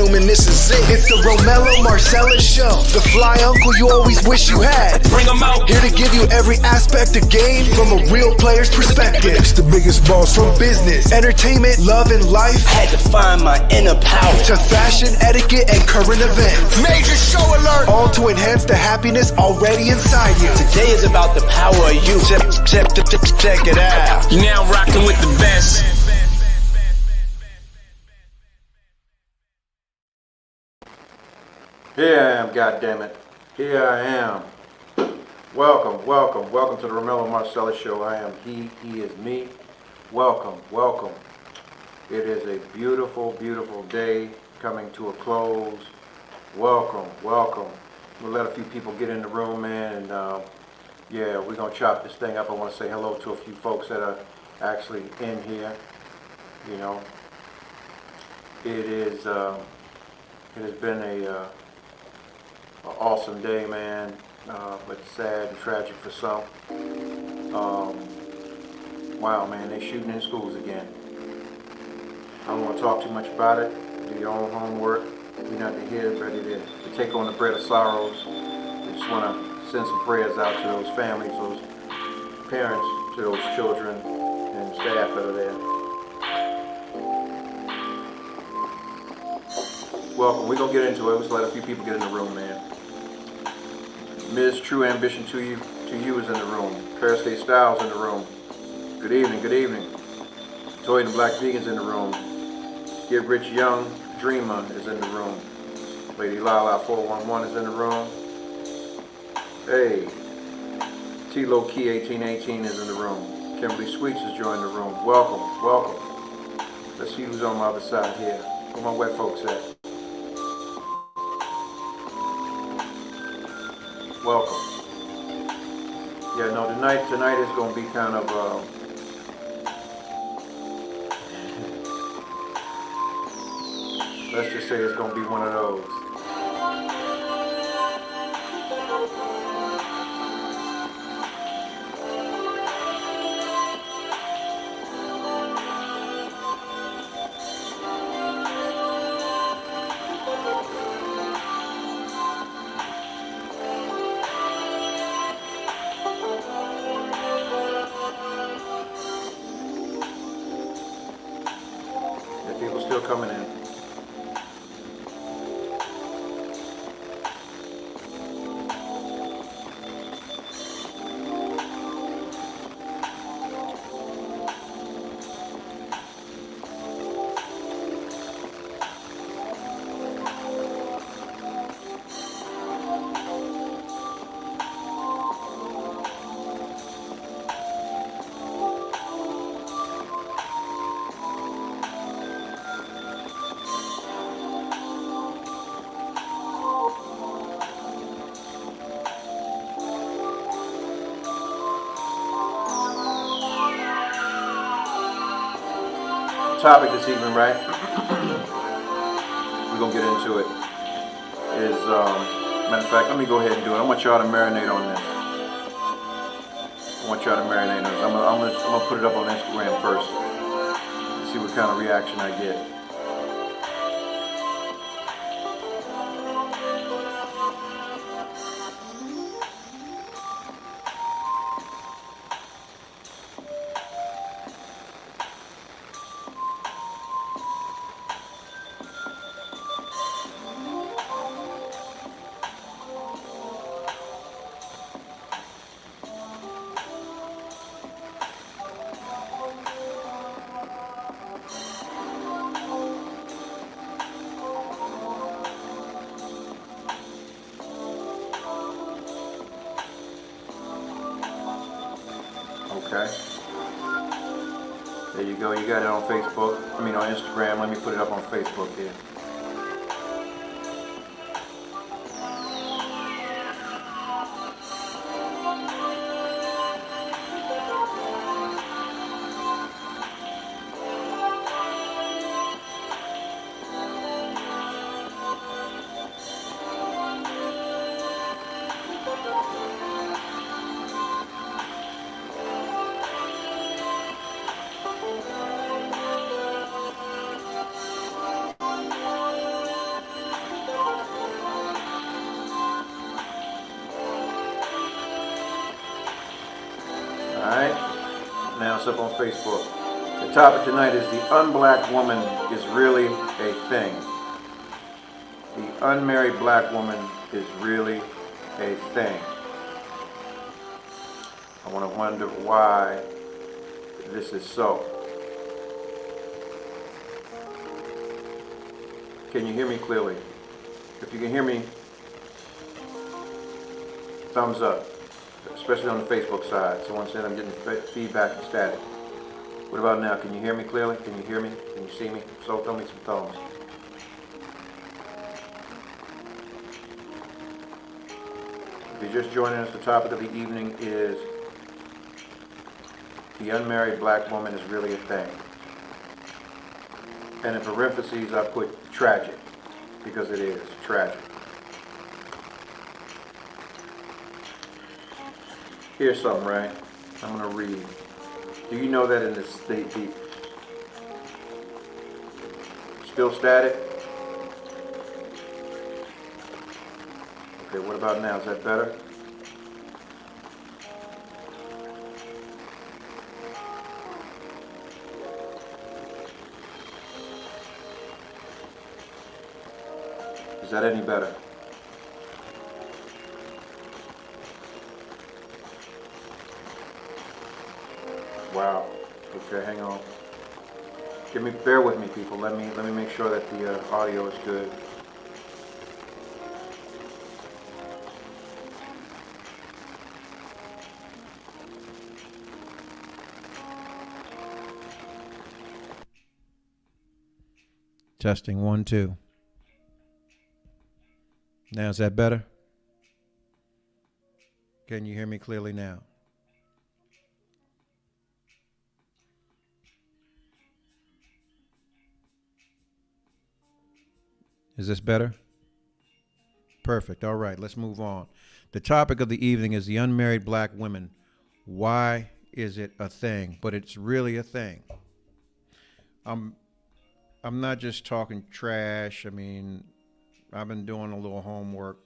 Blackwoman, this is it. It's the Romello Marcellus Show. The fly uncle you always wish you had. Bring them out. Here to give you every aspect of game from a real player's perspective. It's the biggest boss from business, entertainment, love, and life. Had to find my inner power. To fashion, etiquette, and current events. Major show alert. All to enhance the happiness already inside you. Today is about the power of you. Check it out. You're now rocking with the best. Here I am, goddammit. Here I am. Welcome to the Romello Marcellus Show. I am he is me. Welcome. It is a beautiful day coming to a close. Welcome. We'll let a few people get in the room, man, and yeah, we're gonna chop this thing up. I want to say hello to a few folks that are actually in here. You know, it has been a awesome day, man, but sad and tragic for some. Wow, man, they shooting in schools again. I don't want to talk too much about it. Do your own homework. You're not here ready to take on the bread of sorrows. I just want to send some prayers out to those families, those parents, to those children and staff that are there. Welcome. We're going to get into it. Let's let a few people get in the room, man. Ms. True Ambition to you is in the room. Paris State Styles in the room. Good evening. Toy and Black Vegans in the room. Get Rich Young Dreamer is in the room. Lady Lala 411 is in the room. Hey, T-Lo Key 1818 is in the room. Kimberly Sweets has joined the room. Welcome. Let's see who's on my other side here. Where my wet folks at? Welcome. Yeah, no, tonight is going to be kind of let's just say it's going to be one of those. People still coming in. Topic this evening, right? We're gonna get into it. Is matter of fact, let me go ahead and do it. I want y'all to marinate on this. I'm gonna put it up on Instagram first. See what kind of reaction I get. Okay. There you go. You got it on Facebook. On Instagram. Let me put it up on Facebook here. up on Facebook. The topic tonight is the unblack woman is really a thing. The unmarried black woman is really a thing. I want to wonder why this is so. Can you hear me clearly? If you can hear me, thumbs up, especially on the Facebook side. Someone said I'm getting feedback and static. What about now? Can you hear me clearly? Can you hear me? Can you see me? So throw me some thumbs. If you're just joining us, the topic of the evening is the unmarried black woman is really a thing. And in parentheses, I put tragic, because it is tragic. Here's something, right? I'm going to read. Do you know that in the state, still static? Okay, what about now? Is that better? Is that any better? Wow. Okay, hang on. Bear with me, people. Let me make sure that the audio is good. Testing 1, 2. Now is that better? Can you hear me clearly now? Is this better? Perfect. All right, let's move on. The topic of the evening is the unmarried black women. Why is it a thing? But it's really a thing. I'm not just talking trash. I mean, I've been doing a little homework.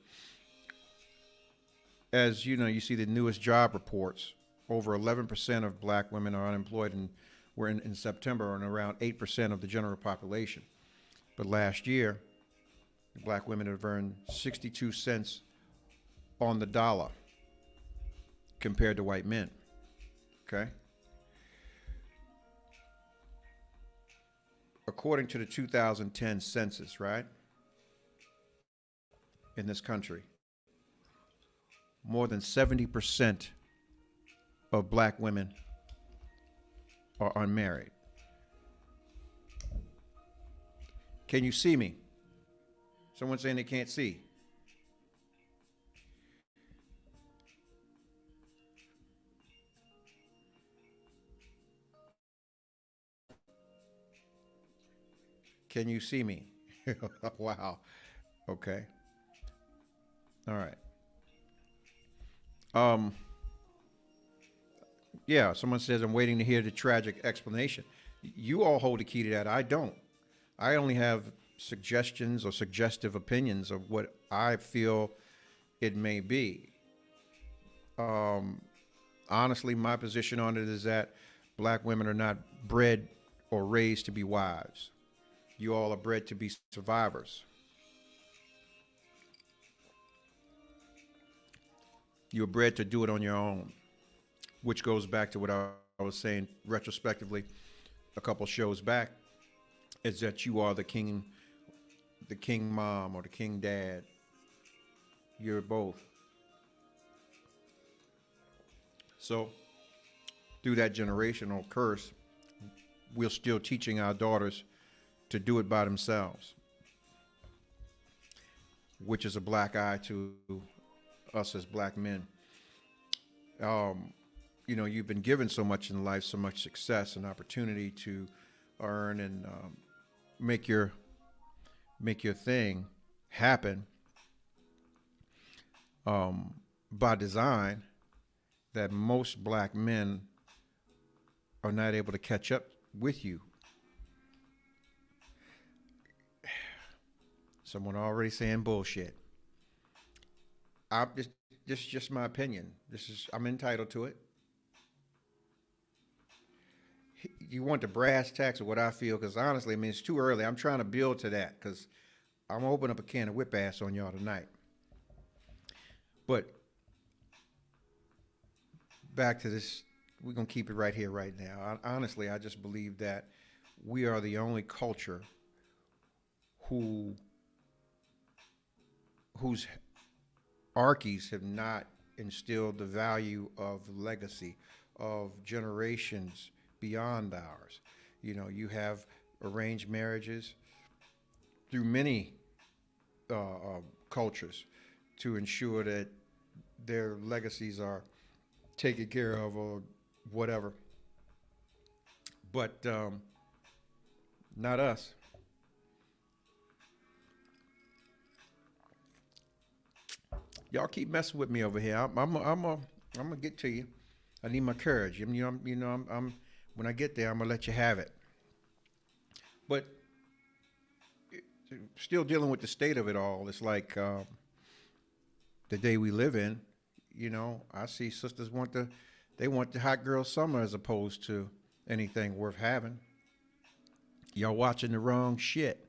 As you know, you see the newest job reports. Over 11% of black women are unemployed, and we're in September, and around 8% of the general population. But last year, black women have earned 62 cents on the dollar compared to white men. Okay? According to the 2010 census, right? In this country, more than 70% of black women are unmarried. Can you see me? Someone saying they can't see. Can you see me? Wow. Okay. All right. Yeah, someone says I'm waiting to hear the tragic explanation. You all hold the key to that. I don't. I only have suggestions or suggestive opinions of what I feel it may be. Honestly, my position on it is that black women are not bred or raised to be wives. You all are bred to be survivors. You're bred to do it on your own, which goes back to what I was saying retrospectively a couple shows back, is that you are the king mom or the king dad. You're both. So through that generational curse, we're still teaching our daughters to do it by themselves, which is a black eye to us as black men. You know, you've been given so much in life, so much success and opportunity to earn and make your thing happen by design, that most black men are not able to catch up with you. Someone already saying bullshit. This is just my opinion. I'm entitled to it. you want the brass tacks of what I feel, because honestly, I mean, it's too early. I'm trying to build to that, because I'm gonna open up a can of whip ass on y'all tonight. But back to this, we're gonna keep it right here, right now. Honestly, I just believe that we are the only culture whose archies have not instilled the value of legacy of generations beyond ours. You know, you have arranged marriages through many cultures to ensure that their legacies are taken care of or whatever. But not us. Y'all keep messing with me over here. I'm gonna get to you. I need my courage. I'm when I get there, I'm gonna let you have it. But still dealing with the state of it all. It's like the day we live in. You know, I see sisters they want the hot girl summer as opposed to anything worth having. Y'all watching the wrong shit.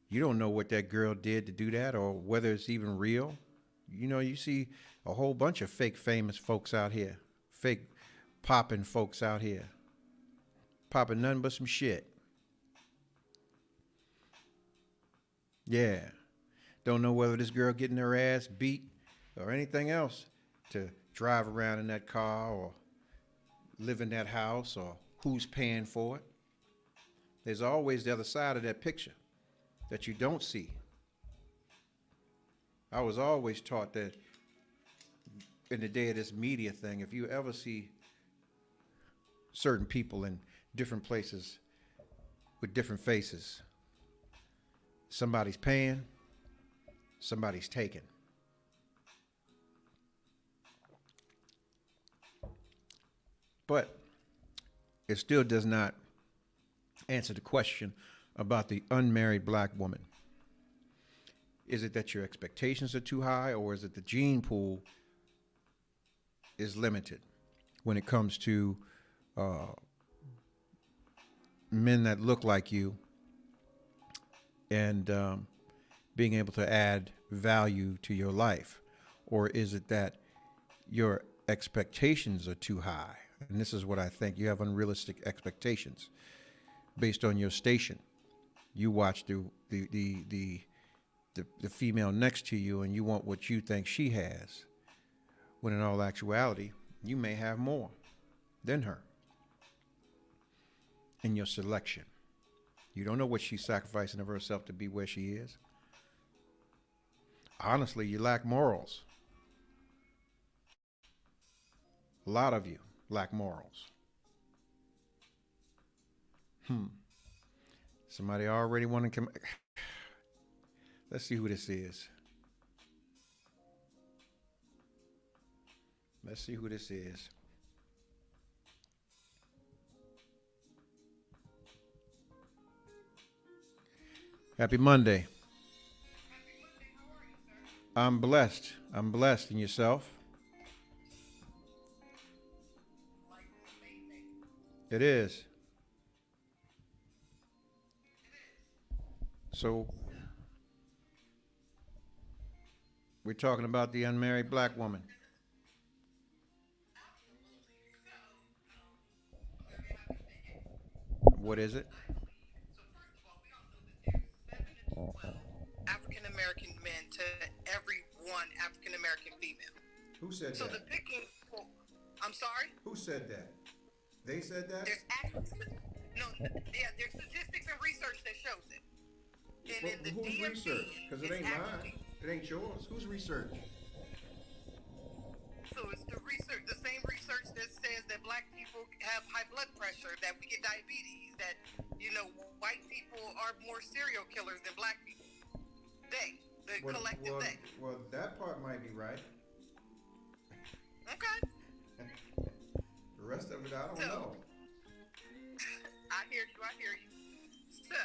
You don't know what that girl did to do that, or whether it's even real. You know, you see a whole bunch of fake famous folks out here, fake popping folks out here, popping nothing but some shit. Yeah. Don't know whether this girl getting her ass beat or anything else to drive around in that car or live in that house, or who's paying for it. There's always the other side of that picture that you don't see. I was always taught that in the day of this media thing, if you ever see certain people in different places with different faces, somebody's paying, somebody's taking. But it still does not answer the question about the unmarried black woman. Is it that your expectations are too high, or is it the gene pool is limited when it comes to men that look like you and being able to add value to your life? Or is it that your expectations are too high? And this is what I think. You have unrealistic expectations based on your station. You watch the female next to you, and you want what you think she has, when in all actuality, you may have more than her in your selection. You don't know what she's sacrificing of herself to be where she is. Honestly, you lack morals. A lot of you lack morals. Somebody already want to come. Let's see who this is. Let's see who this is. Happy Monday. I'm blessed. I'm blessed. And yourself? It is. So, we're talking about the unmarried black woman. What is it? African American men to every one African American female. Who said So that? the picking, I'm sorry? Who said that? They said that? There's actually, no, yeah, there's statistics and research that shows it. And Well, in the who's DMV, research? Because it ain't actually, mine. It ain't yours. Who's research? so it's the research, the same research that says that black people have high blood pressure, that we get diabetes, that, you know, white people are more serial killers than black people. They, the collective they. Well, that part might be right. Okay. The rest of it, I don't know. I hear you. So,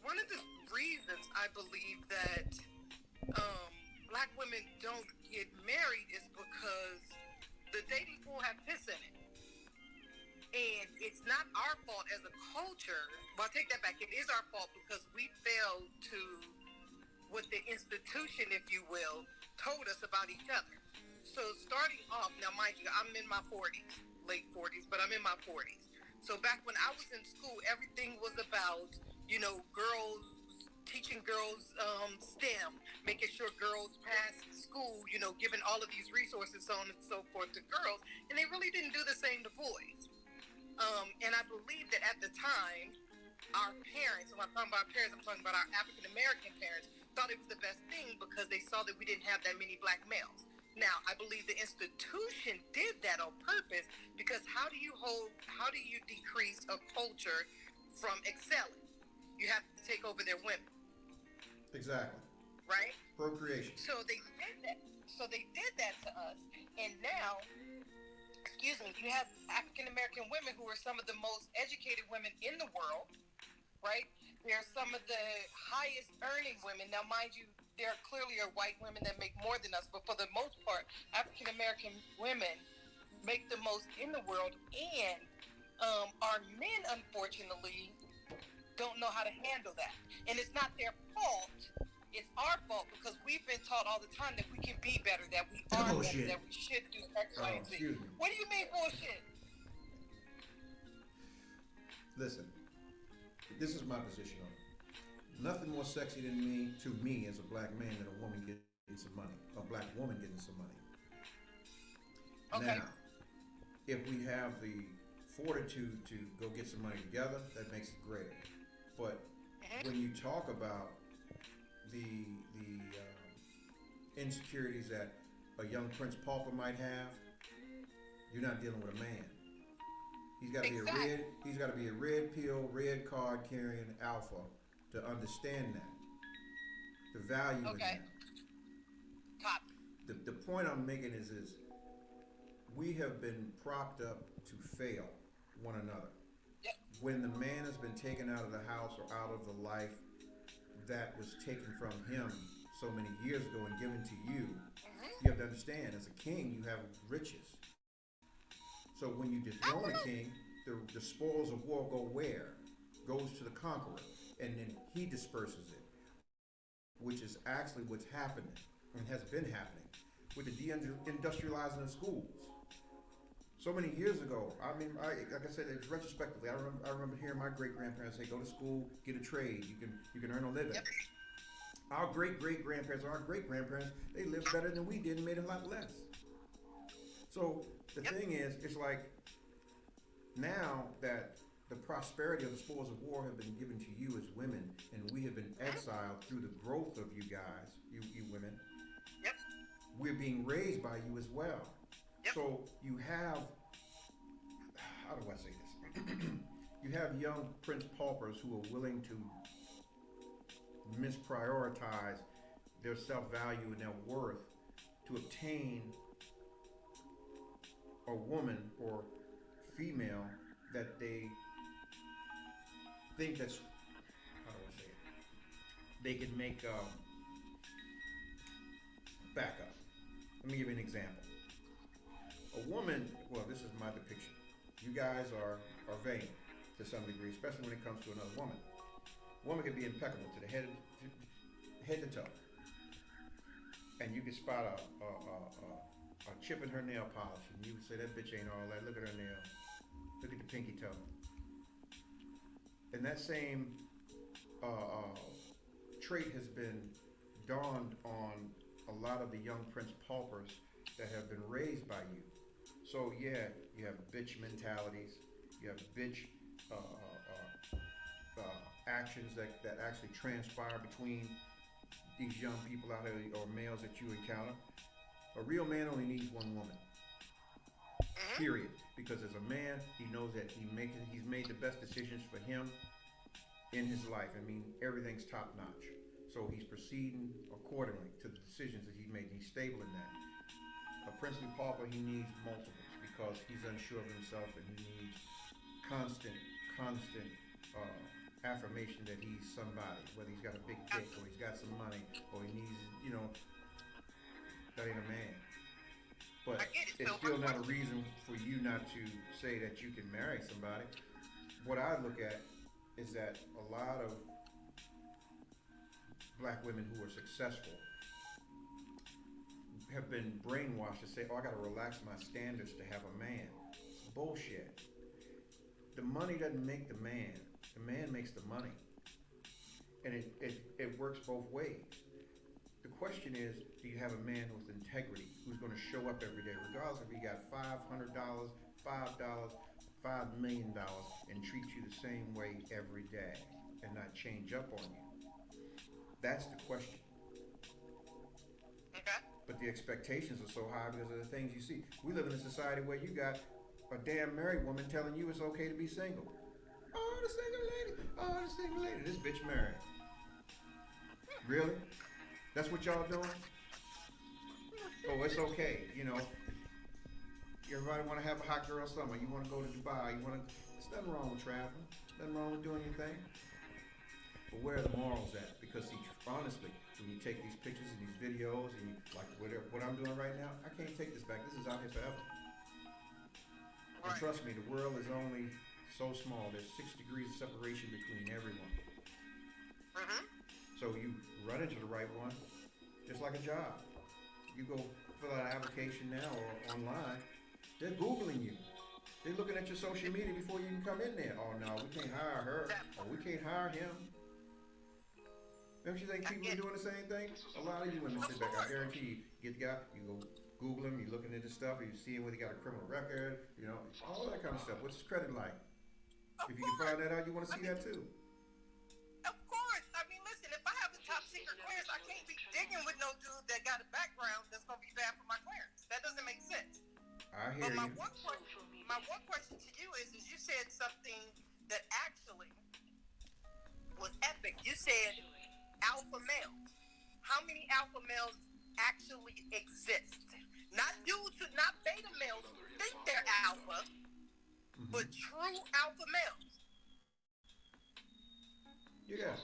one of the reasons I believe that black women don't get married is because the dating pool have piss in it. And it's not our fault as a culture. Well, I take that back. It is our fault because we failed to, what the institution, if you will, told us about each other. So starting off, now mind you, I'm in my 40s, late 40s, but I'm in my 40s. So back when I was in school, everything was about, girls, teaching girls STEM, making sure girls pass school, giving all of these resources, so on and so forth to girls. And they really didn't do the same to boys. And I believe that at the time, our parents, when I'm talking about parents, I'm talking about our African American parents, thought it was the best thing because they saw that we didn't have that many black males. Now, I believe the institution did that on purpose because how do you decrease a culture from excelling? You have to take over their women. Exactly. Right? Procreation. So they did that. So they did that to us. And now, you have African American women who are some of the most educated women in the world, right? They're some of the highest earning women. Now, mind you, there clearly are white women that make more than us, but for the most part, African American women make the most in the world. And our men, unfortunately, don't know how to handle that. And it's not their fault. It's our fault because we've been taught all the time that we can be better, that we are better, that we should do X, Y, and Z. What do you mean bullshit? Listen, this is my position on it. Nothing more sexy to me as a black man than a woman getting some money, a black woman getting some money. Okay. Now, if we have the fortitude to go get some money together, that makes it great. But when you talk about the insecurities that a young Prince Pauper might have, you're not dealing with a man. He's got to be a red pill, red card carrying alpha to understand that. The value in that. The point I'm making is we have been propped up to fail one another. Yep. When the man has been taken out of the house or out of the life that was taken from him so many years ago and given to you, you have to understand, as a king, you have riches. So when you dethrone a king, the spoils of war go where? Goes to the conqueror, and then he disperses it, which is actually what's happening and has been happening with the deindustrializing of schools. So many years ago, like I said, it's retrospectively. I remember hearing my great grandparents say, "Go to school, get a trade. You can earn a living." Yep. Our great grandparents, our great grandparents, they lived better than we did and made a lot less. So the thing is, it's like now that the prosperity of the spoils of war have been given to you as women, and we have been exiled through the growth of you guys, you women. Yep. We're being raised by you as well. Yep. So you have, how do I say this? You have young Prince Paupers who are willing to misprioritize their self-value and their worth to obtain a woman or female that they think that's, how do I say it? They can make back up. Let me give you an example. A woman, well, this is my depiction. You guys are vain to some degree, especially when it comes to another woman. A woman can be impeccable to the head to toe, and you can spot a chip in her nail polish, and you would say that bitch ain't all that. Look at her nail. Look at the pinky toe. And that same trait has been dawned on a lot of the young Prince Paupers that have been raised by you. So yeah, you have bitch mentalities, you have bitch actions that actually transpire between these young people out there or males that you encounter. A real man only needs one woman. Period. Because as a man, he knows that he's made the best decisions for him in his life. I mean, everything's top notch. So he's proceeding accordingly to the decisions that he made. He's stable in that. A princely pauper, he needs multiples because he's unsure of himself and he needs constant affirmation that he's somebody, whether he's got a big dick or he's got some money or he needs, that ain't a man. But I get it. it's So still my not a question- reason for you not to say that you can marry somebody. What I look at is that a lot of black women who are successful have been brainwashed to say, oh, I gotta relax my standards to have a man. It's bullshit. The money doesn't make the man makes the money. And it works both ways. The question is, do you have a man with integrity who's gonna show up every day, regardless if he got $500, $5, $5 million, and treat you the same way every day and not change up on you? That's the question. Okay. But the expectations are so high because of the things you see. We live in a society where you got a damn married woman telling you it's okay to be single. Oh, the single lady. Oh, the single lady. This bitch married. Really? That's what y'all doing? Oh, it's okay. You know, everybody want to have a hot girl summer. You want to go to Dubai. You want to. There's nothing wrong with traveling. Nothing wrong with doing your thing. But where are the morals at? Because see, honestly, when you take these pictures and these videos and you, like what I'm doing right now, I can't take this back. This is out here forever. And trust me, the world is only so small. There's 6 degrees of separation between everyone. Mm-hmm. So you run into the right one, just like a job. You go fill out an application now or online, they're Googling you. They're looking at your social media before you can come in there. Oh no, we can't hire her. Or we can't hire him. Don't you think people are doing the same thing? A lot of you women sit back. I guarantee you, get the guy, you go Google him, you're looking into stuff, you see whether he got a criminal record, you know, all that kind of stuff. What's his credit like? If you can find that out, you want to see that too. Of course. I mean, listen, if I have the top secret clearance, I can't be digging with no dude that got a background that's going to be bad for my clearance. That doesn't make sense. I hear But you. my one question to you is you said something that actually was epic. You said alpha males. How many alpha males actually exist? Not dudes, not beta males who think they're alpha, but true alpha males. Yeah,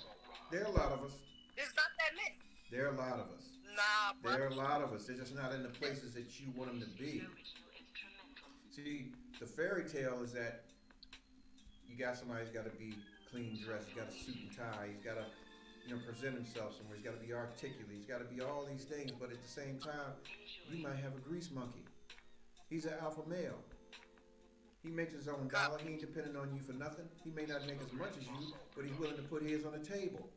there are a lot of us. There's not that many. There are a lot of us. Nah, bro. There are a lot of us. They're just not in the places that you want them to be. See, the fairy tale is that you got somebody who's got to be clean dressed, he's got a suit and tie, he's got to, you know, present himself somewhere, he's got to be articulate, he's got to be all these things, but at the same time, you might have a grease monkey. He's an alpha male. He makes his own dollar, he ain't dependent on you for nothing. He may not make as much as you, but he's willing to put his on the table.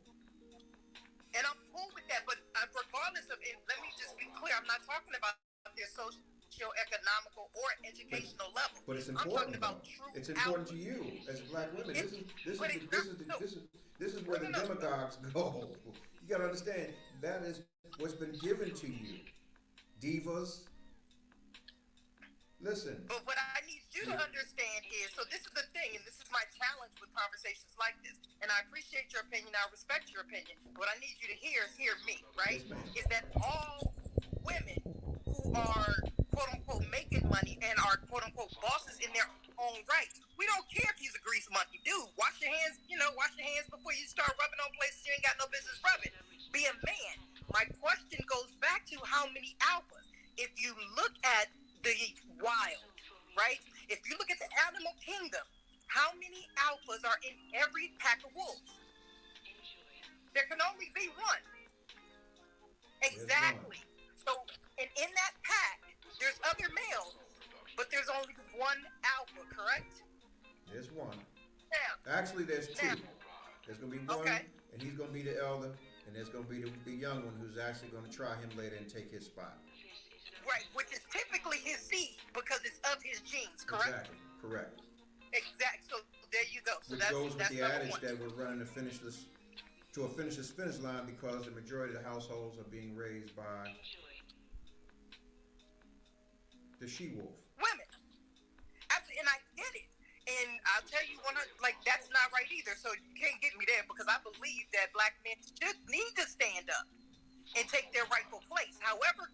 And I'm cool with that, but regardless of it, let me just be clear, I'm not talking about their socio-economical or educational level. But it's I'm important. talking about true It's important alpha. to you as black women. This is where the No. demagogues go. You gotta understand that is what's been given to you. Divas. Listen. But what I need you to understand is, so this is the thing, and this is my challenge with conversations like this, and I appreciate your opinion, I respect your opinion, but what I need you to hear is hear me, right? Yes, ma'am. Is that all women who are, quote-unquote, making money and are, quote-unquote, bosses in their own right, we don't care if he's a grease monkey. Dude, wash your hands, wash your hands before you start rubbing on places you ain't got no business rubbing. Be a man. My question goes back to how many alphas. If you look at the wild, right? If you look at the animal kingdom, how many alphas are in every pack of wolves? There can only be one. Exactly. So, and in that pack, there's other males, but there's only one alpha, correct? There's one. Now, Actually, there's two. There's gonna be one, Okay. and he's gonna be the elder, and there's gonna be the young one who's actually gonna try him later and take his spot. right, which is typically his seed because it's of his genes, correct? Exactly. Correct. Exactly. So there you go. So Which that's goes with the number adage one. that we're running to finish this to a finish line because the majority of the households are being raised by the she-wolf. Women. Absolutely, and I get it. And I'll tell you, that's not right either. So you can't get me there because I believe that black men should need to stand up and take their rightful place. However,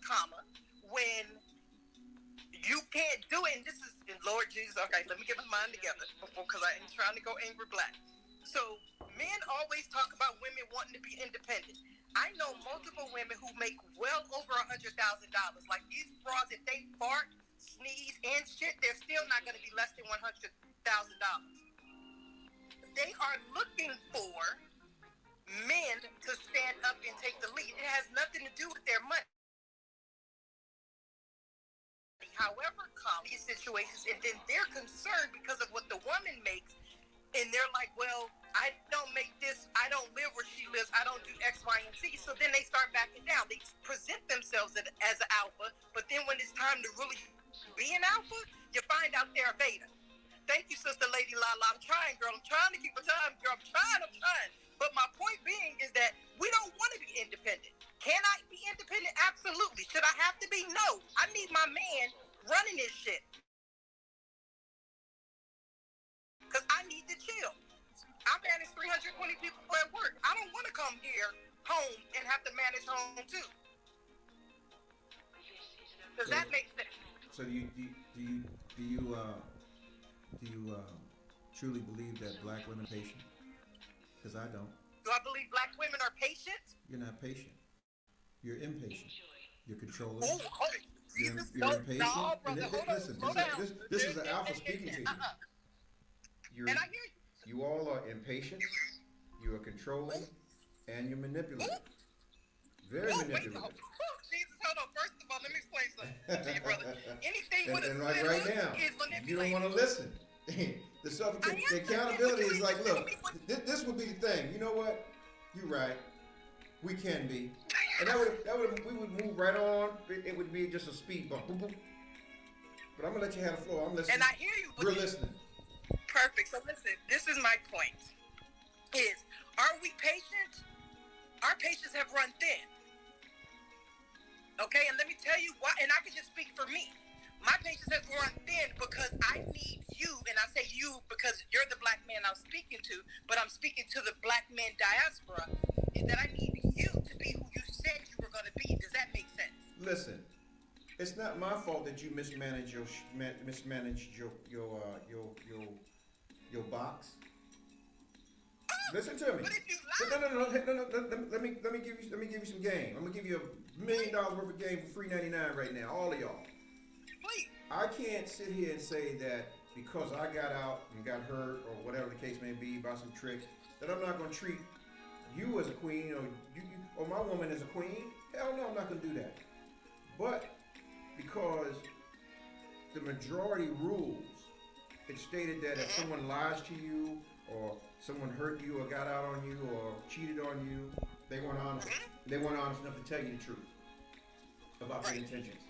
when you can't do it, and this is, Lord Jesus, okay, let me get my mind together because I ain't trying to go angry black. So men always talk about women wanting to be independent. I know multiple women who make well over $100,000. Like these bras, if they fart, sneeze, and shit, they're still not going to be less than $100,000. They are looking for men to stand up and take the lead. It has nothing to do with their money. However, come these situations, and then they're concerned because of what the woman makes, and they're like, well, I don't make this, I don't live where she lives, I don't do X, Y, and Z. So then they start backing down. They present themselves as an alpha, but then when it's time to really be an alpha, you find out they're a beta. Thank you, Sister Lady Lala. I'm trying, girl. I'm trying to keep a time, girl. I'm trying. But my point being is that we don't want to be independent. Can I be independent? Absolutely. Should I have to be? No. I need my man running this shit. Because I need to chill. I manage 320 people at work. I don't want to come here home and have to manage home too. Does that make sense? So do you truly believe that black women are patient? Because I don't. Do I believe black women are patient? You're not patient. You're impatient. You're controlling. Oh, You're Jesus, impatient. no, brother, Listen, hold on. this is an alpha speaking to you. And I hear you. You all are impatient. You are controlling, and you're manipulative. Very manipulative. Jesus, hold on. First of all, let me explain something to you, brother. Anything with a And split right hook now, is you don't manipulated. want to listen. The accountability is like, look, this would be the thing. You know what? You're right. We can be, and we would move right on. It would be just a speed bump. Boop, boop. But I'm gonna let you have the floor. I'm listening. And I hear you. We're listening. Perfect. So listen, this is my point. Are we patient? Our patience have run thin. Okay, and let me tell you why, and I can just speak for me. My patience has run thin because I need you, and I say you because you're the black man I'm speaking to, but I'm speaking to the black man diaspora, is that I need you to be who you said you were going to be. Does that make sense? Listen, it's not my fault that you mismanaged your box. Listen to me. But if you No. Let me give you some game. I'm gonna give you $1 million worth of game for $3.99 right now, all of y'all. please. I can't sit here and say that because I got out and got hurt or whatever the case may be by some tricks that I'm not gonna treat you as a queen or my woman as a queen. Hell no, I'm not gonna do that. But because the majority rules, it stated that if someone lies to you or someone hurt you or got out on you or cheated on you, they weren't honest. They weren't honest enough to tell you the truth about their intentions.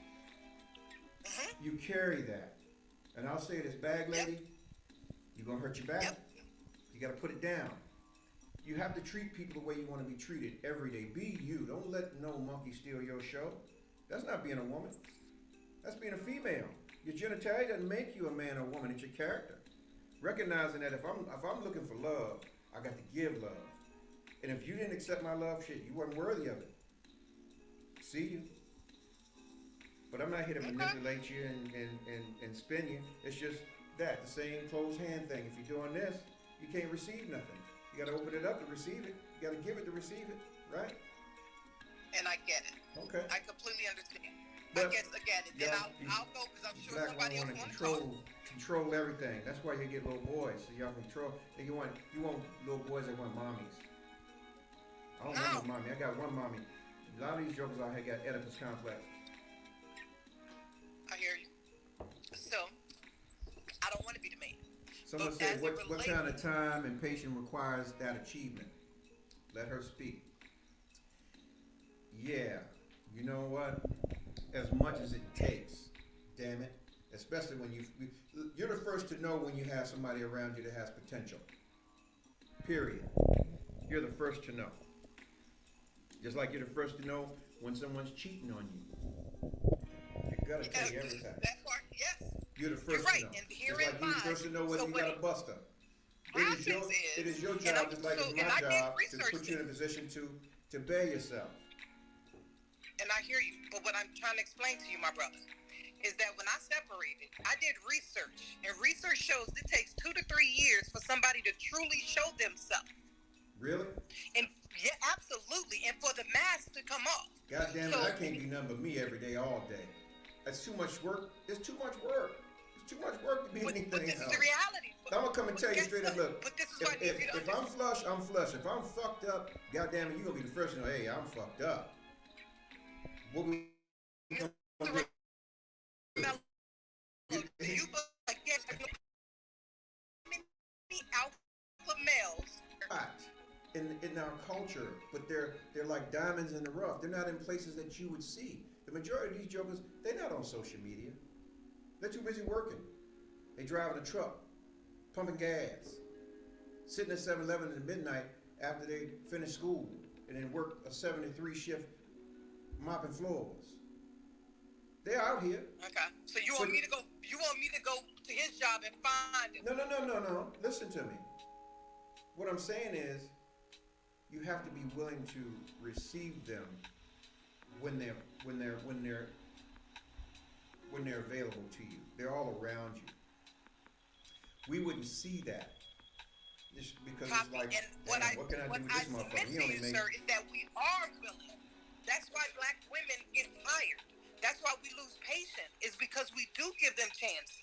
You carry that, and I'll say this, bag lady, you're gonna hurt your back. You gotta put it down. You have to treat people the way you want to be treated every day. Be you. Don't let no monkey steal your show. That's not being a woman. That's being a female. Your genitalia doesn't make you a man or a woman. It's your character. Recognizing that if I'm looking for love, I got to give love. And if you didn't accept my love, shit, you weren't worthy of it. See you. But I'm not here to manipulate you and spin you. It's just that, the same closed hand thing. If you're doing this, you can't receive nothing. You got to open it up to receive it. You got to give it to receive it, right? And I get it. Okay. I completely understand. But I get it. Then I'll go because I'm sure somebody else wants to control everything. That's why you get little boys, so y'all control. And you want little boys that want mommies. I don't want no mommy. I got one mommy. A lot of these jokers out here got Oedipus complex. I hear you. So I don't want to be the man. Someone said, what kind of time and patience requires that achievement? Let her speak. Yeah, you know what? As much as it takes, damn it. Especially when you're the first to know when you have somebody around you that has potential. Period. You're the first to know. Just like you're the first to know when someone's cheating on you. You gotta tell you every time. That part, yes. You're the first right. to know. And Just herein like you're the first to know whether you got a buster. It is your job, just like it's my job, to put you in a position to bear yourself. And I hear you, but what I'm trying to explain to you, my brother, is that when I separated, I did research, and research shows it takes 2 to 3 years for somebody to truly show themselves. Really? And Yeah, absolutely. And for the mask to come off. God damn it, So, I can't be nothing but me every day, all day. That's too much work. It's too much work. It's too much work to be but anything this is else. the reality. I'm gonna come and tell you Guess straight up, what? look, But this is what I need you to if I'm flush, I'm flush. If I'm fucked up, goddamn it, you gonna be the first to know, hey, I'm fucked up. What we gonna do? Do you like yes, many alpha males? Right. In our culture, but they're like diamonds in the rough. They're not in places that you would see. The majority of these jokers, they're not on social media. They're too busy working. They driving a truck, pumping gas, sitting at 7-Eleven at midnight after they finish school, and then work a 7-to-3 shift mopping floors. They're out here. Okay. So you want me to go? You want me to go to his job and find him? No. Listen to me. What I'm saying is, you have to be willing to receive them when they're available to you. They're all around you. We wouldn't see that just because it's like, and what can I do with this motherfucker? He only makes. Sir, is that we are willing. That's why black women get tired. That's why we lose patience. Is because we do give them chances.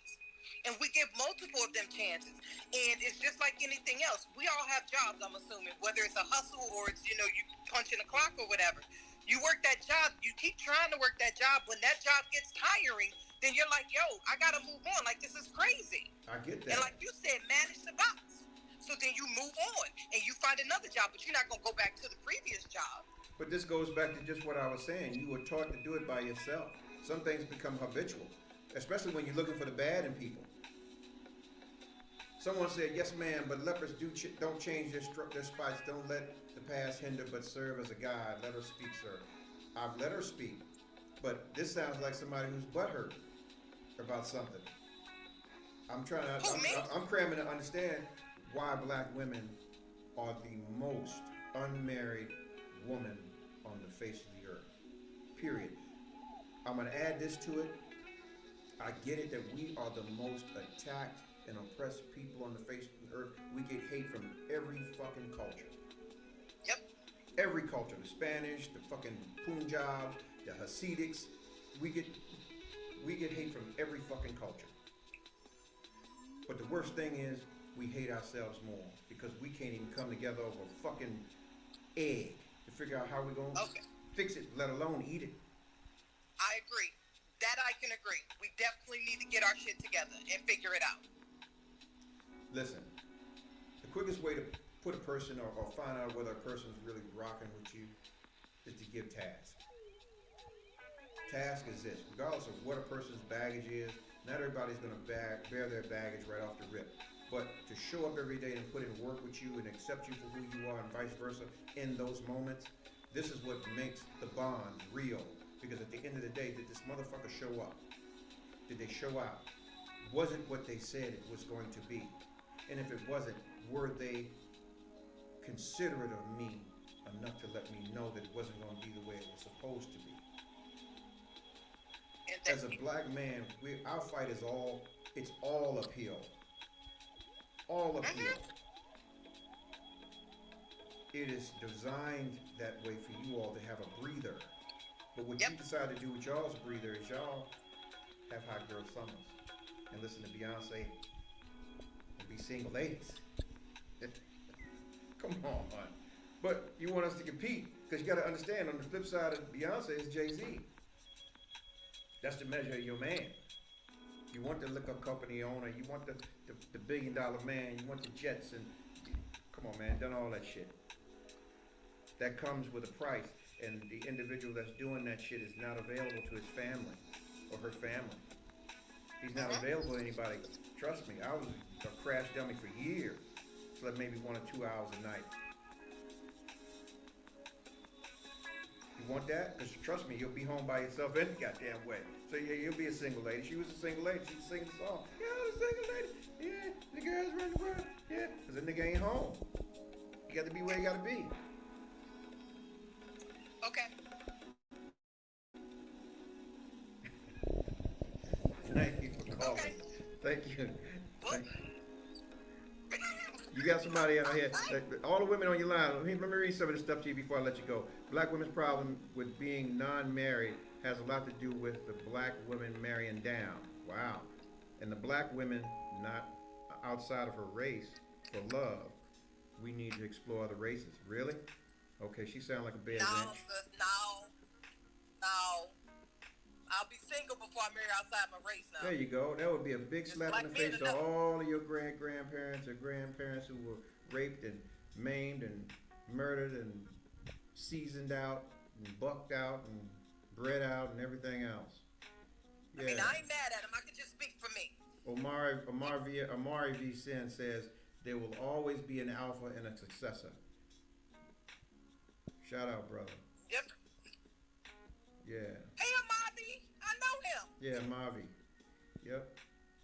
And we give multiple of them chances. And it's just like anything else. We all have jobs, I'm assuming, whether it's a hustle or it's, you punching a clock or whatever. You work that job, you keep trying to work that job. When that job gets tiring, then you're like, yo, I got to move on. Like, this is crazy. I get that. And like you said, manage the box. So then you move on and you find another job, but you're not going to go back to the previous job. But this goes back to just what I was saying. You were taught to do it by yourself. Some things become habitual, especially when you're looking for the bad in people. Someone said, yes, ma'am, but lepers don't change their spots. Don't let the past hinder, but serve as a guide. Let her speak, sir. I've let her speak. But this sounds like somebody who's butthurt about something. I'm cramming to understand why black women are the most unmarried woman on the face of the earth. Period. I'm going to add this to it. I get it that we are the most attacked and oppressed people on the face of the earth. We get hate from every fucking culture. Yep. Every culture. The Spanish, the fucking Punjabs, the Hasidics. We get hate from every fucking culture. But the worst thing is we hate ourselves more because we can't even come together over a fucking egg to figure out how we're going to fix it, let alone eat it. I agree. That I can agree. We definitely need to get our shit together and figure it out. Listen, the quickest way to put a person or find out whether a person is really rocking with you is to give tasks. Task is this: regardless of what a person's baggage is, not everybody's going to bear their baggage right off the rip. But to show up every day and put in work with you and accept you for who you are and vice versa in those moments, this is what makes the bond real. Because at the end of the day, did this motherfucker show up? Did they show out? Was it what they said it was going to be? And if it wasn't, were they considerate of me enough to let me know that it wasn't going to be the way it was supposed to be? As a black man, our fight is all uphill. All uphill. It is designed that way for you all to have a breather. But what you decide to do with y'all's breather is y'all have hot girl summers and listen to Beyonce and be single ladies. Come on. But you want us to compete because you got to understand on the flip side of Beyonce is Jay-Z. That's the measure of your man. You want the liquor company owner, you want the $1 billion man, you want the jets, and come on, man, done all that shit. That comes with a price, and the individual that's doing that shit is not available to his family or her family. He's not available to anybody. Trust me, I was a crash dummy for years. Slept maybe 1 or 2 hours a night. You want that? Because trust me, you'll be home by yourself any goddamn way. So yeah, you'll be a single lady. She was a single lady. She was singing the song. Yeah, I was a single lady. Yeah, the girls running around. Yeah, because the nigga ain't home. You got to be where you got to be. Okay. Thank you for calling. Okay. Thank you. Well, You got somebody out here. All the women on your line. Let me read some of this stuff to you before I let you go. Black women's problem with being non-married has a lot to do with the black women marrying down. Wow. And the black women not outside of her race for love. We need to explore the races. Really? Okay, she sounds like a bad No, wench. sis, no. I'll be single before I marry outside my race now. There you go. That would be a big slap in the face to all of your grandparents or grandparents who were raped and maimed and murdered and seasoned out and bucked out and bred out and everything else. Yeah. I mean, I ain't mad at him. I can just speak for me. Amari V. Sin says there will always be an alpha and a successor. Shout out, brother. Yep. Yeah. Hey, Amavi. I know him. Yeah, Mavi. Yep.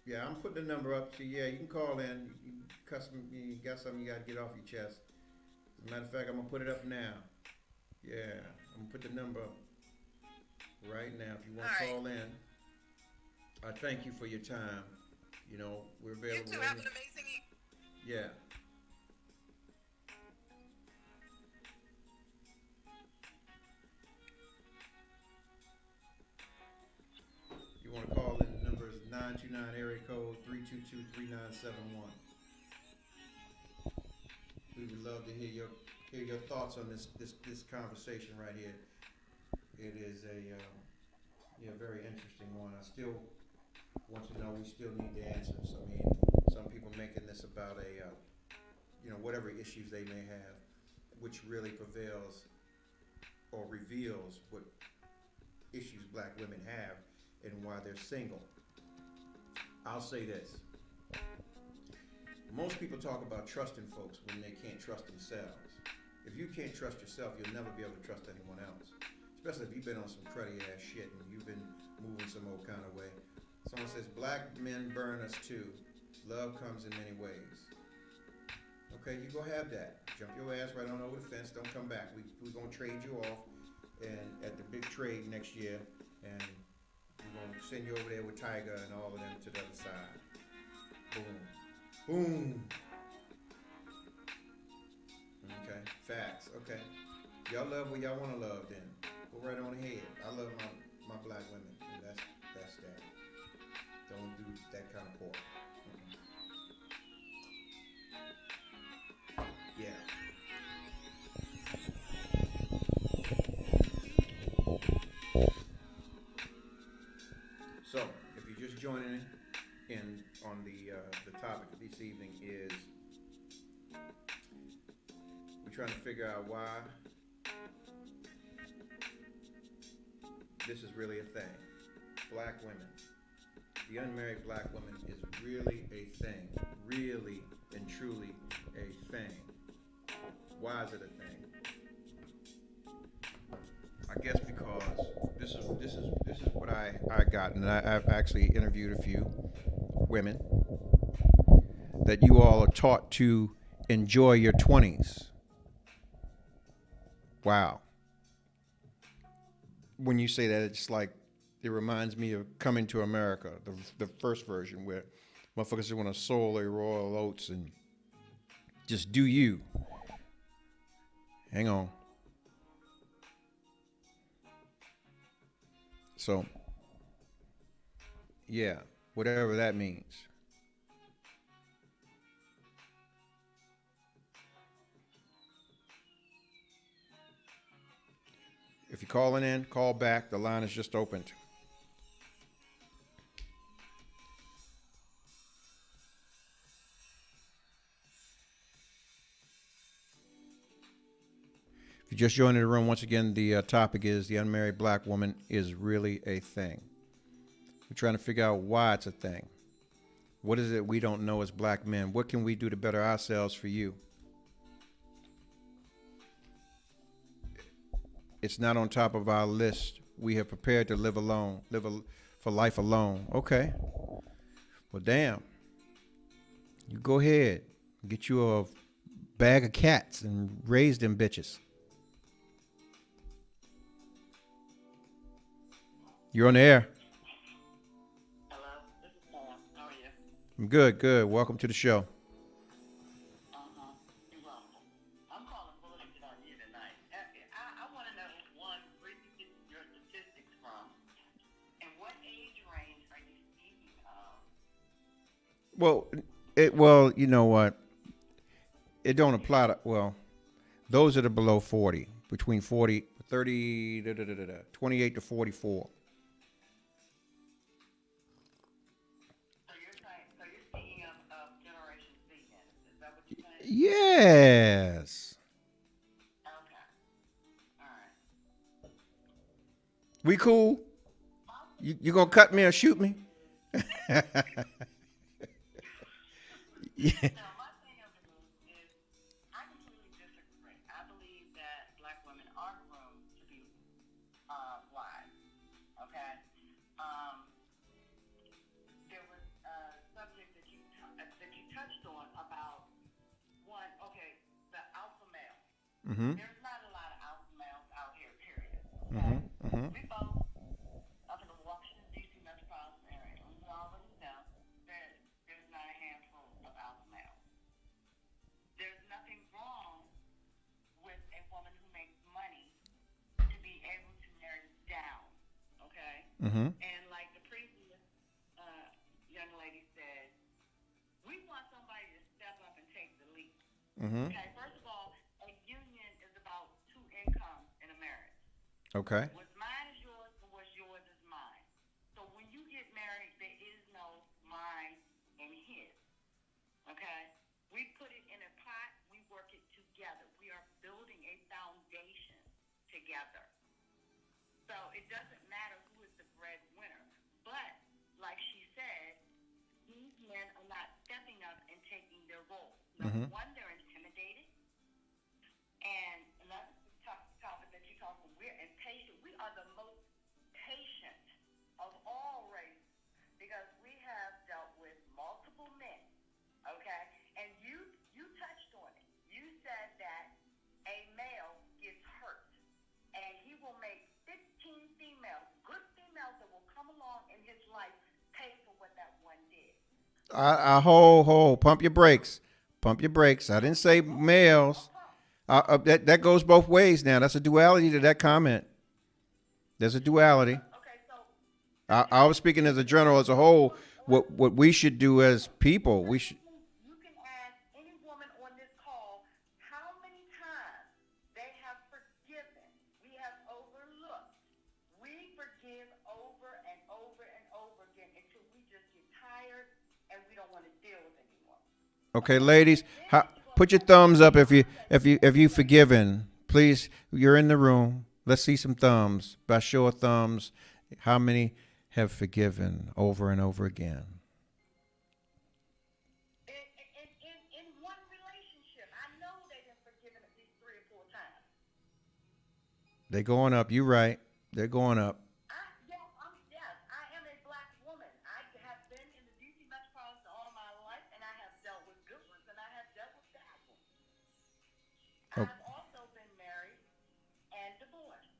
Yeah, I'm putting the number up. So yeah, you can call in. You got something you got to get off your chest. As a matter of fact, I'm gonna put it up now. Yeah, I'm gonna put the number up right now. If you want to call in, I thank you for your time. You know, we're available. You two have an amazing evening. Yeah. You want to call in, the number is 929 area code 322-3971. We would love to hear your thoughts on this conversation right here. It is a very interesting one. I still want to know, we still need the answers. I mean, some people making this about whatever issues they may have, which really prevails or reveals what issues black women have and why they're single. I'll say this. Most people talk about trusting folks when they can't trust themselves. If you can't trust yourself, you'll never be able to trust anyone else. Especially if you've been on some cruddy ass shit and you've been moving some old kind of way. Someone says, black men burn us too. Love comes in many ways. Okay, you go have that. Jump your ass right on over the fence. Don't come back. We're going to trade you off and at the big trade next year. And we're going to send you over there with Tiger and all of them to the other side. Boom. Boom. Okay, facts. Okay. Y'all love what y'all want to love then. Go right on ahead. I love my black women. And that's that. Don't do that kind of pork. Yeah. So, if you're just joining in on the topic of this evening is we're trying to figure out why this is really a thing. Black women. The unmarried black woman is really a thing. Really and truly a thing. Why is it a thing? I guess because this is what I got, and I've actually interviewed a few women that you all are taught to enjoy your 20s. Wow. When you say that, it's like it reminds me of Coming to America, the first version where motherfuckers just want to soul their royal oats and just do you. Hang on. So, yeah, whatever that means. If you're calling in, call back. The line is just opened. If you're just joining the room, once again, the topic is the unmarried black woman is really a thing. We're trying to figure out why it's a thing. What is it we don't know as black men? What can we do to better ourselves for you? It's not on top of our list. We have prepared to live alone, for life alone. Okay. Well, damn. You go ahead. Get you a bag of cats and raise them bitches. You're on the air. Hello, this is Pam. How are you? I'm good, good. Welcome to the show. Well, well, you know what? It don't apply to, well, those that are below 40, between 40, 30, 28 to 44. So you're speaking of Generation Z then. Is that what you're saying? Yes. Okay. All right. We cool? You gonna cut me or shoot me? Yeah. Now, my thing of it is, I completely disagree. I believe that black women are groomed to be wives. Okay. Um, there was a subject that you touched on about one. Okay, the alpha male. Mm-hmm. There's not a lot of alpha males out here. Period. Okay? Mm-hmm. We both up in the Washington D.C. metropolitan area. We already know that there's not a handful of alpha males. There's nothing wrong with a woman who makes money to be able to marry down. Okay? Mm-hmm. And like the previous young lady said, we want somebody to step up and take the lead. Mm-hmm. Okay, first of all, a union is about two incomes in a marriage. Okay. What's mine is yours, and what's yours is mine. So when you get married, there is no mine and his. Okay? We put it in a pot, we work it together. We are building a foundation together. So it doesn't matter who is the breadwinner. But, like she said, these men are not stepping up and taking their role. Number one, they're intimidated. And another topic that you talk about, we're impatient. We are the most patient of all races because we have dealt with multiple men. Okay? And you touched on it. You said that a male gets hurt and he will make 15 females, good females that will come along in his life, pay for what that one did. Pump your brakes. Pump your brakes. I didn't say males. That goes both ways now. That's a duality to that comment. There's a duality. Okay, so I was speaking as a general, as a whole. What we should do as people, we should. you can ask any woman on this call how many times they have forgiven. We have overlooked. We forgive over and over and over again until we just get tired and we don't want to deal with it anymore. Okay, ladies, put your thumbs up if you forgiven. Please, you're in the room. Let's see some thumbs. By show of thumbs, how many have forgiven over and over again? In one relationship, I know they've been forgiven at least 3 or 4 times. They're going up. You're right. They're going up. Yes, I am a black woman. I have been in the D.C. metropolitan all my life, and I have dealt with good ones, and I have dealt with bad ones. I have also been married and divorced.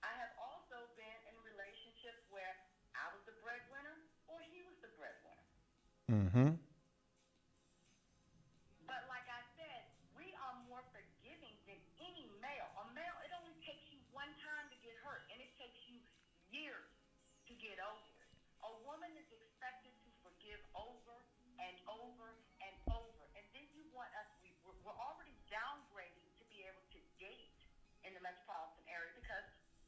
I have also been in relationships where I was the breadwinner or he was the breadwinner. Mm-hmm. But like I said, we are more forgiving than any male. A male, it only takes you one time to get hurt, and it takes you years to get over it. A woman is expected to forgive over and over and over. And then you want us, we're already downgrading to be able to date in the metropolitan area because,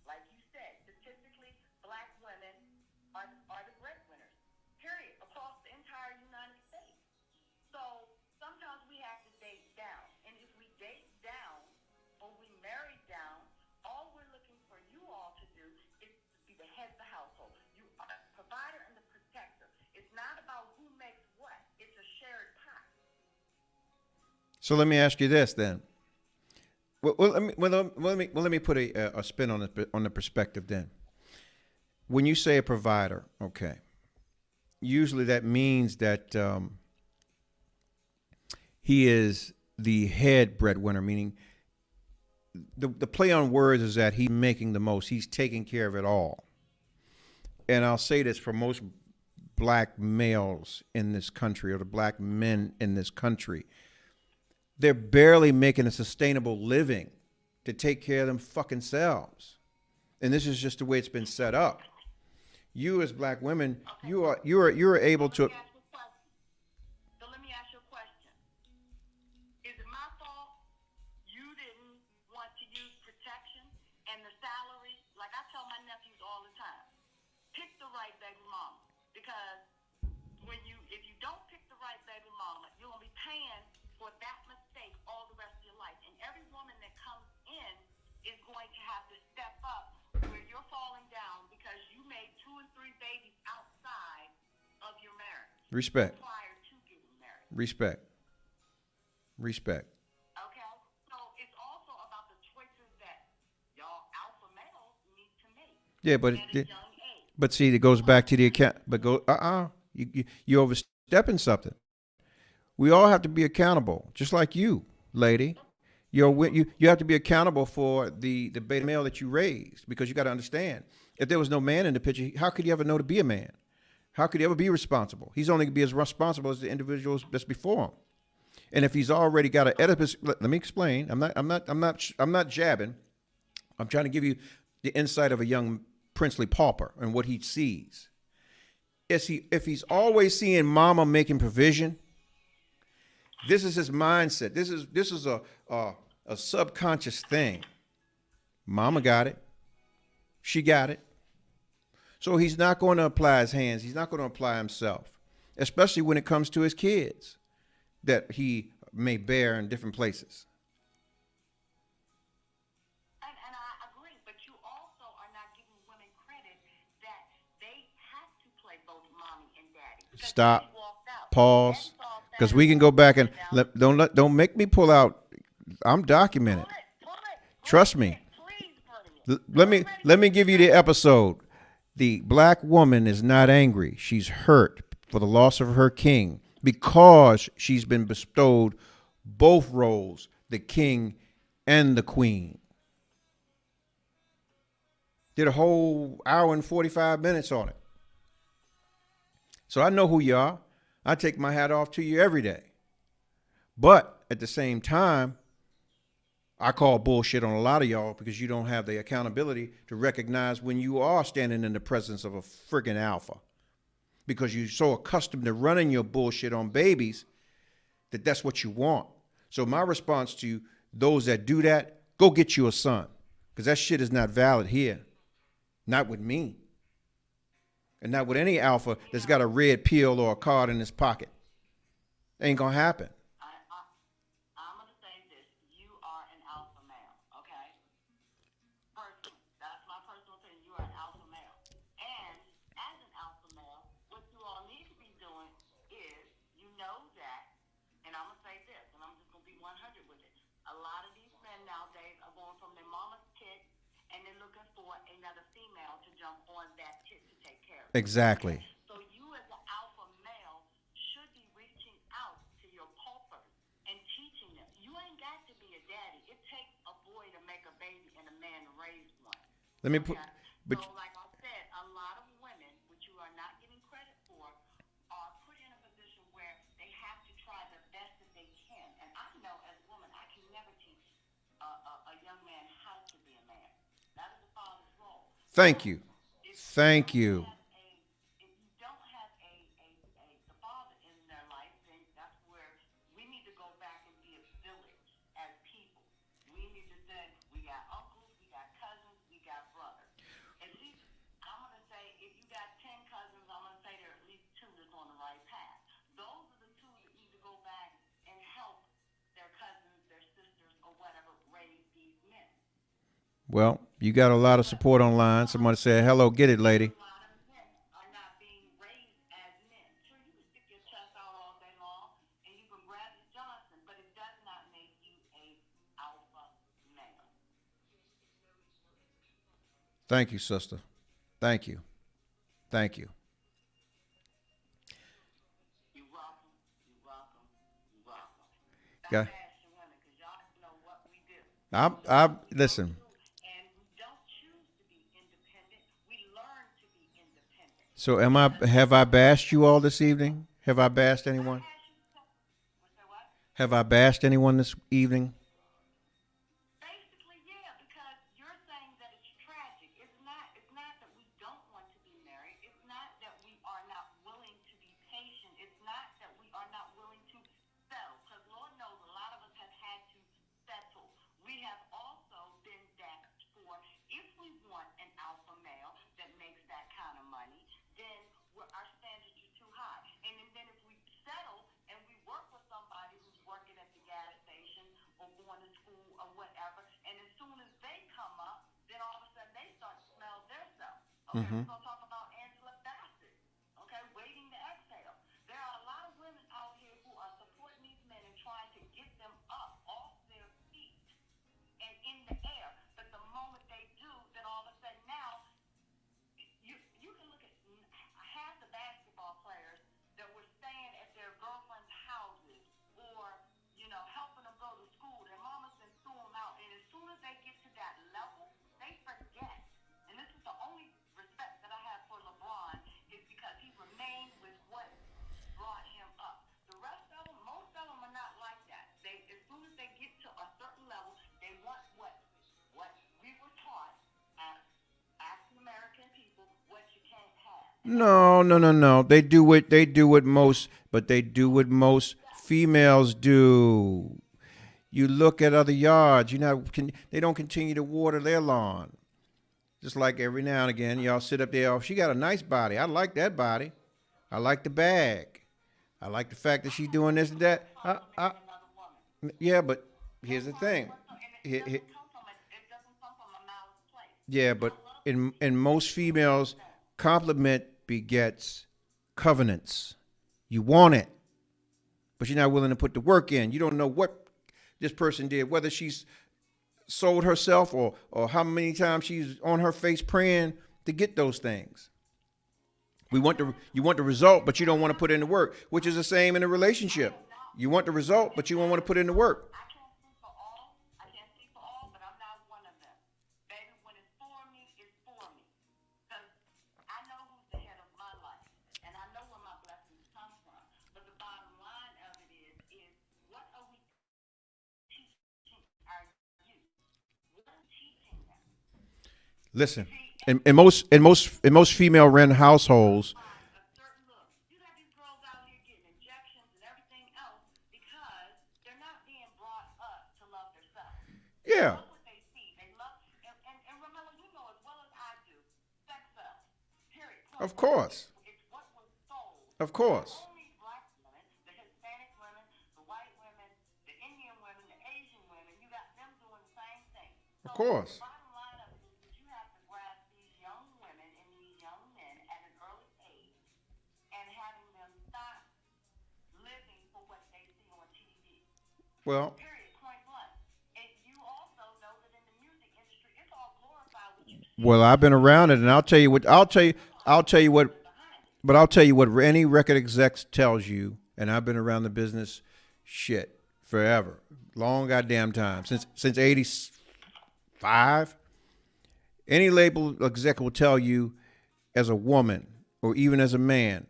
like you said, statistically, black women are the breadwinners, period, across the entire United States. So sometimes we have to date down. And if we date down or we marry down, all we're looking for you all to do is to be the head of the household. You are the provider and the protector. It's not about who makes what. It's a shared pot. So let me ask you this then. Let me put a spin on the perspective then. When you say a provider, okay, usually that means that he is the head breadwinner, meaning the play on words is that he's making the most. He's taking care of it all. And I'll say this for most black males in this country, or the black men in this country, they're barely making a sustainable living to take care of them fucking selves. And this is just the way it's been set up. You as black women, you are able to. Respect. prior to getting married. Respect. Respect. Okay? So it's also about the choices that y'all alpha males need to make Yeah, at a young age. but see, it goes back to the account. But go, you overstepping something. We all have to be accountable, just like you, lady. You have to be accountable for the beta male that you raised, because you got to understand, if there was no man in the picture, how could he ever know to be a man? How could he ever be responsible? He's only going to be as responsible as the individuals that's before him. And if he's already got an Oedipus, let me explain. I'm not jabbing. I'm trying to give you the insight of a young princely pauper and what he sees. If he's always seeing mama making provision, this is his mindset. This is a subconscious thing. Mama got it. She got it. So he's not going to apply his hands. He's not going to apply himself, especially when it comes to his kids that he may bear in different places. And I agree, but you also are not giving women credit that they have to play both mommy and daddy. Because Stop. daddy walked out. Pause. Daddy saw Because Saturday we can go back and down. don't make me pull out. I'm documented. Pull it. Trust me. Please, bring it. Let me give you the episode. The black woman is not angry. She's hurt for the loss of her king because she's been bestowed both roles, the king and the queen. Did a whole hour and 45 minutes on it. So I know who you are. I take my hat off to you every day. But at the same time, I call bullshit on a lot of y'all because you don't have the accountability to recognize when you are standing in the presence of a friggin' alpha. Because you're so accustomed to running your bullshit on babies that that's what you want. So my response to those that do that, go get you a son. Because that shit is not valid here. Not with me. And not with any alpha that's got a red pill or a card in his pocket. Ain't gonna happen. I'm going to say this. You are an alpha male, okay? Personally, that's my personal opinion. You are an alpha male. And as an alpha male, what you all need to be doing is, you know that, and I'm going to say this, and I'm just going to be 100 with it. A lot of these men nowadays are going from their mama's tit, and they're looking for another female to jump on that tit to take care of. Exactly. So you as an alpha male should be reaching out to your paupers and teaching them. You ain't got to be a daddy. It takes a boy to make a baby and a man to raise one. Let me put, but So like I said, a lot of women, which you are not getting credit for, are put in a position where they have to try the best that they can. And I know as a woman, I can never teach a young man how to be a man. That is the father's role. thank you. Thank you. If you don't have the father in their life, then that's where we need to go back and be a village as people. We need to say we got uncles, we got cousins, we got brothers. At least I'm gonna say if you got 10 cousins, I'm gonna say there are at least 2 that's on the right path. Those are the 2 that need to go back and help their cousins, their sisters, or whatever raise these men. Well, you got a lot of support online. Somebody said, hello, get it, lady. A lot of men are not being raised as men. Sure, you can stick your chest out all day long and you can grab your Johnson, but it does not make you a alpha male. Thank you, sister. Thank you. Thank you. You're welcome. You're welcome. You're welcome. Yeah. Stop bashing women because y'all know what we do. I listen. And we don't choose to be independent. We learn to be independent. So have I bashed you all this evening? Have I bashed anyone? Have I bashed anyone this evening? Basically, yeah, because you're saying that it's tragic. It's not that we don't want to be married. It's not that we are not willing to be patient. It's not that we are not willing to settle. Because Lord knows a lot of us have had to settle. We have also been dashed for, if we want an alpha male that makes that kind of money, then our standards are too high. And then if we settle and we work with somebody who's working at the gas station or going to school or whatever, and as soon as they come up, then all of a sudden they start to smell their self. Okay, we're going to talk about Angela Bassett. Okay, waiting to exhale. There No. No. They do what most, but they do what most females do. You look at other yards, they don't continue to water their lawn. Just like every now and again, y'all sit up there, oh, she got a nice body. I like that body. I like the bag. I like the fact that she's doing this and that. Yeah, but here's the thing. Yeah, but in most females, compliment begets covenants. You want it, but you're not willing to put the work in. You don't know what this person did, whether she's sold herself or how many times she's on her face praying to get those things. You want the result, but you don't want to put in the work, which is the same in a relationship. You want the result, but you don't want to put in the work. I can't speak for all, but I'm not one of them. Baby, when it's for me, it's for me. Because I know who's the head of my life, and I know where my blessings come from. But the bottom line of it is what are we teaching our youth? What are we teaching them? Listen, in most female-run households, You got these girls out here getting injections and everything else because they're not being brought up to love themselves. yeah, They love what they see. They love, and Ramela, you know as well as I do, sex sells. Period. of course, It's what was sold. of course, Not only black women, the Hispanic women, the white women, the Indian women, the Asian women, you got them doing the same thing. of course. The bottom line of it is that you have to grasp these young women and these young men at an early age and having them stop living for what they see on TV. Well, Period. Point blank. And you also know that in the music industry, it's all glorified what you see well, I've been around it, and I'll tell you what. But I'll tell you what any record exec tells you, and I've been around the business, shit, forever, long goddamn time, since '85. Any label exec will tell you, as a woman or even as a man,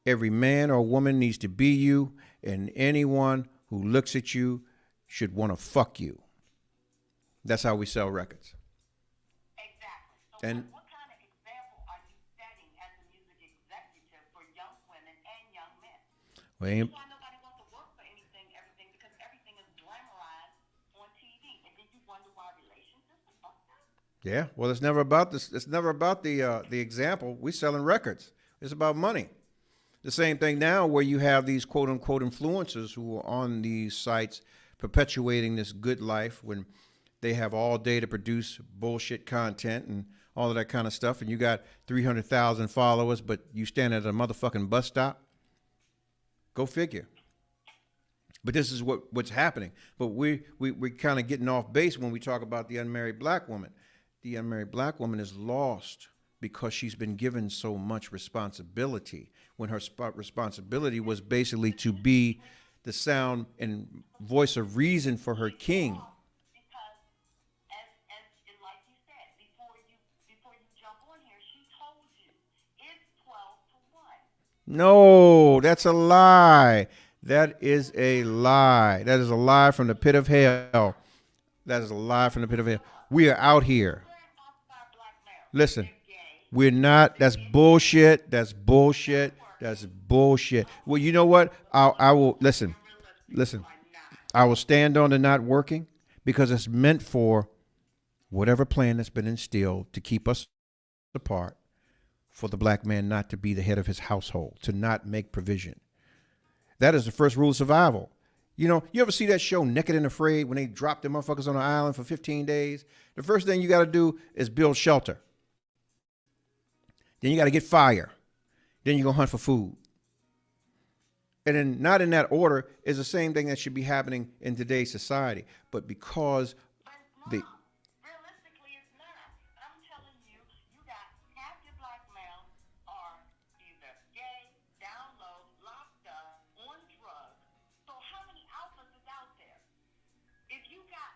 every man or woman needs to be you, and anyone who looks at you should want to fuck you. That's how we sell records. exactly. So And what kind of example are you setting as a music executive for young women and young men? well, That's why nobody wants to work for everything, because everything is glamorized on TV. And then you wonder why relationships are fucked up. yeah, well, it's never about this. It's never about the example. We're selling records. It's about money. The same thing now, where you have these quote unquote influencers who are on these sites perpetuating this good life when they have all day to produce bullshit content and all of that kind of stuff, and you got 300,000 followers, but you stand at a motherfucking bus stop. Go figure. But this is what's happening. But we're kind of getting off base when we talk about the unmarried black woman. The unmarried black woman is lost because she's been given so much responsibility, when her responsibility was basically to be the sound and voice of reason for her king. Because as like you said, before you jump on here, she told you it's 12-1. No, that's a lie. That is a lie. That is a lie from the pit of hell. That is a lie from the pit of hell. We are out here. Listen, we're not. That's bullshit. That's bullshit. That's bullshit. Well, you know what? I will listen. Listen, I will stand on the not working because it's meant for whatever plan that's been instilled to keep us apart, for the black man not to be the head of his household, to not make provision. That is the first rule of survival. You know, you ever see that show Naked and Afraid, when they drop them motherfuckers on an island for 15 days? The first thing you got to do is build shelter. Then you got to get fire. Then you go hunt for food. And then, not in that order, is the same thing that should be happening in today's society. But because the Realistically, it's not. I'm telling you, you got half your black males are either gay, down low, locked up, on drugs. So how many alphas is out there? If you got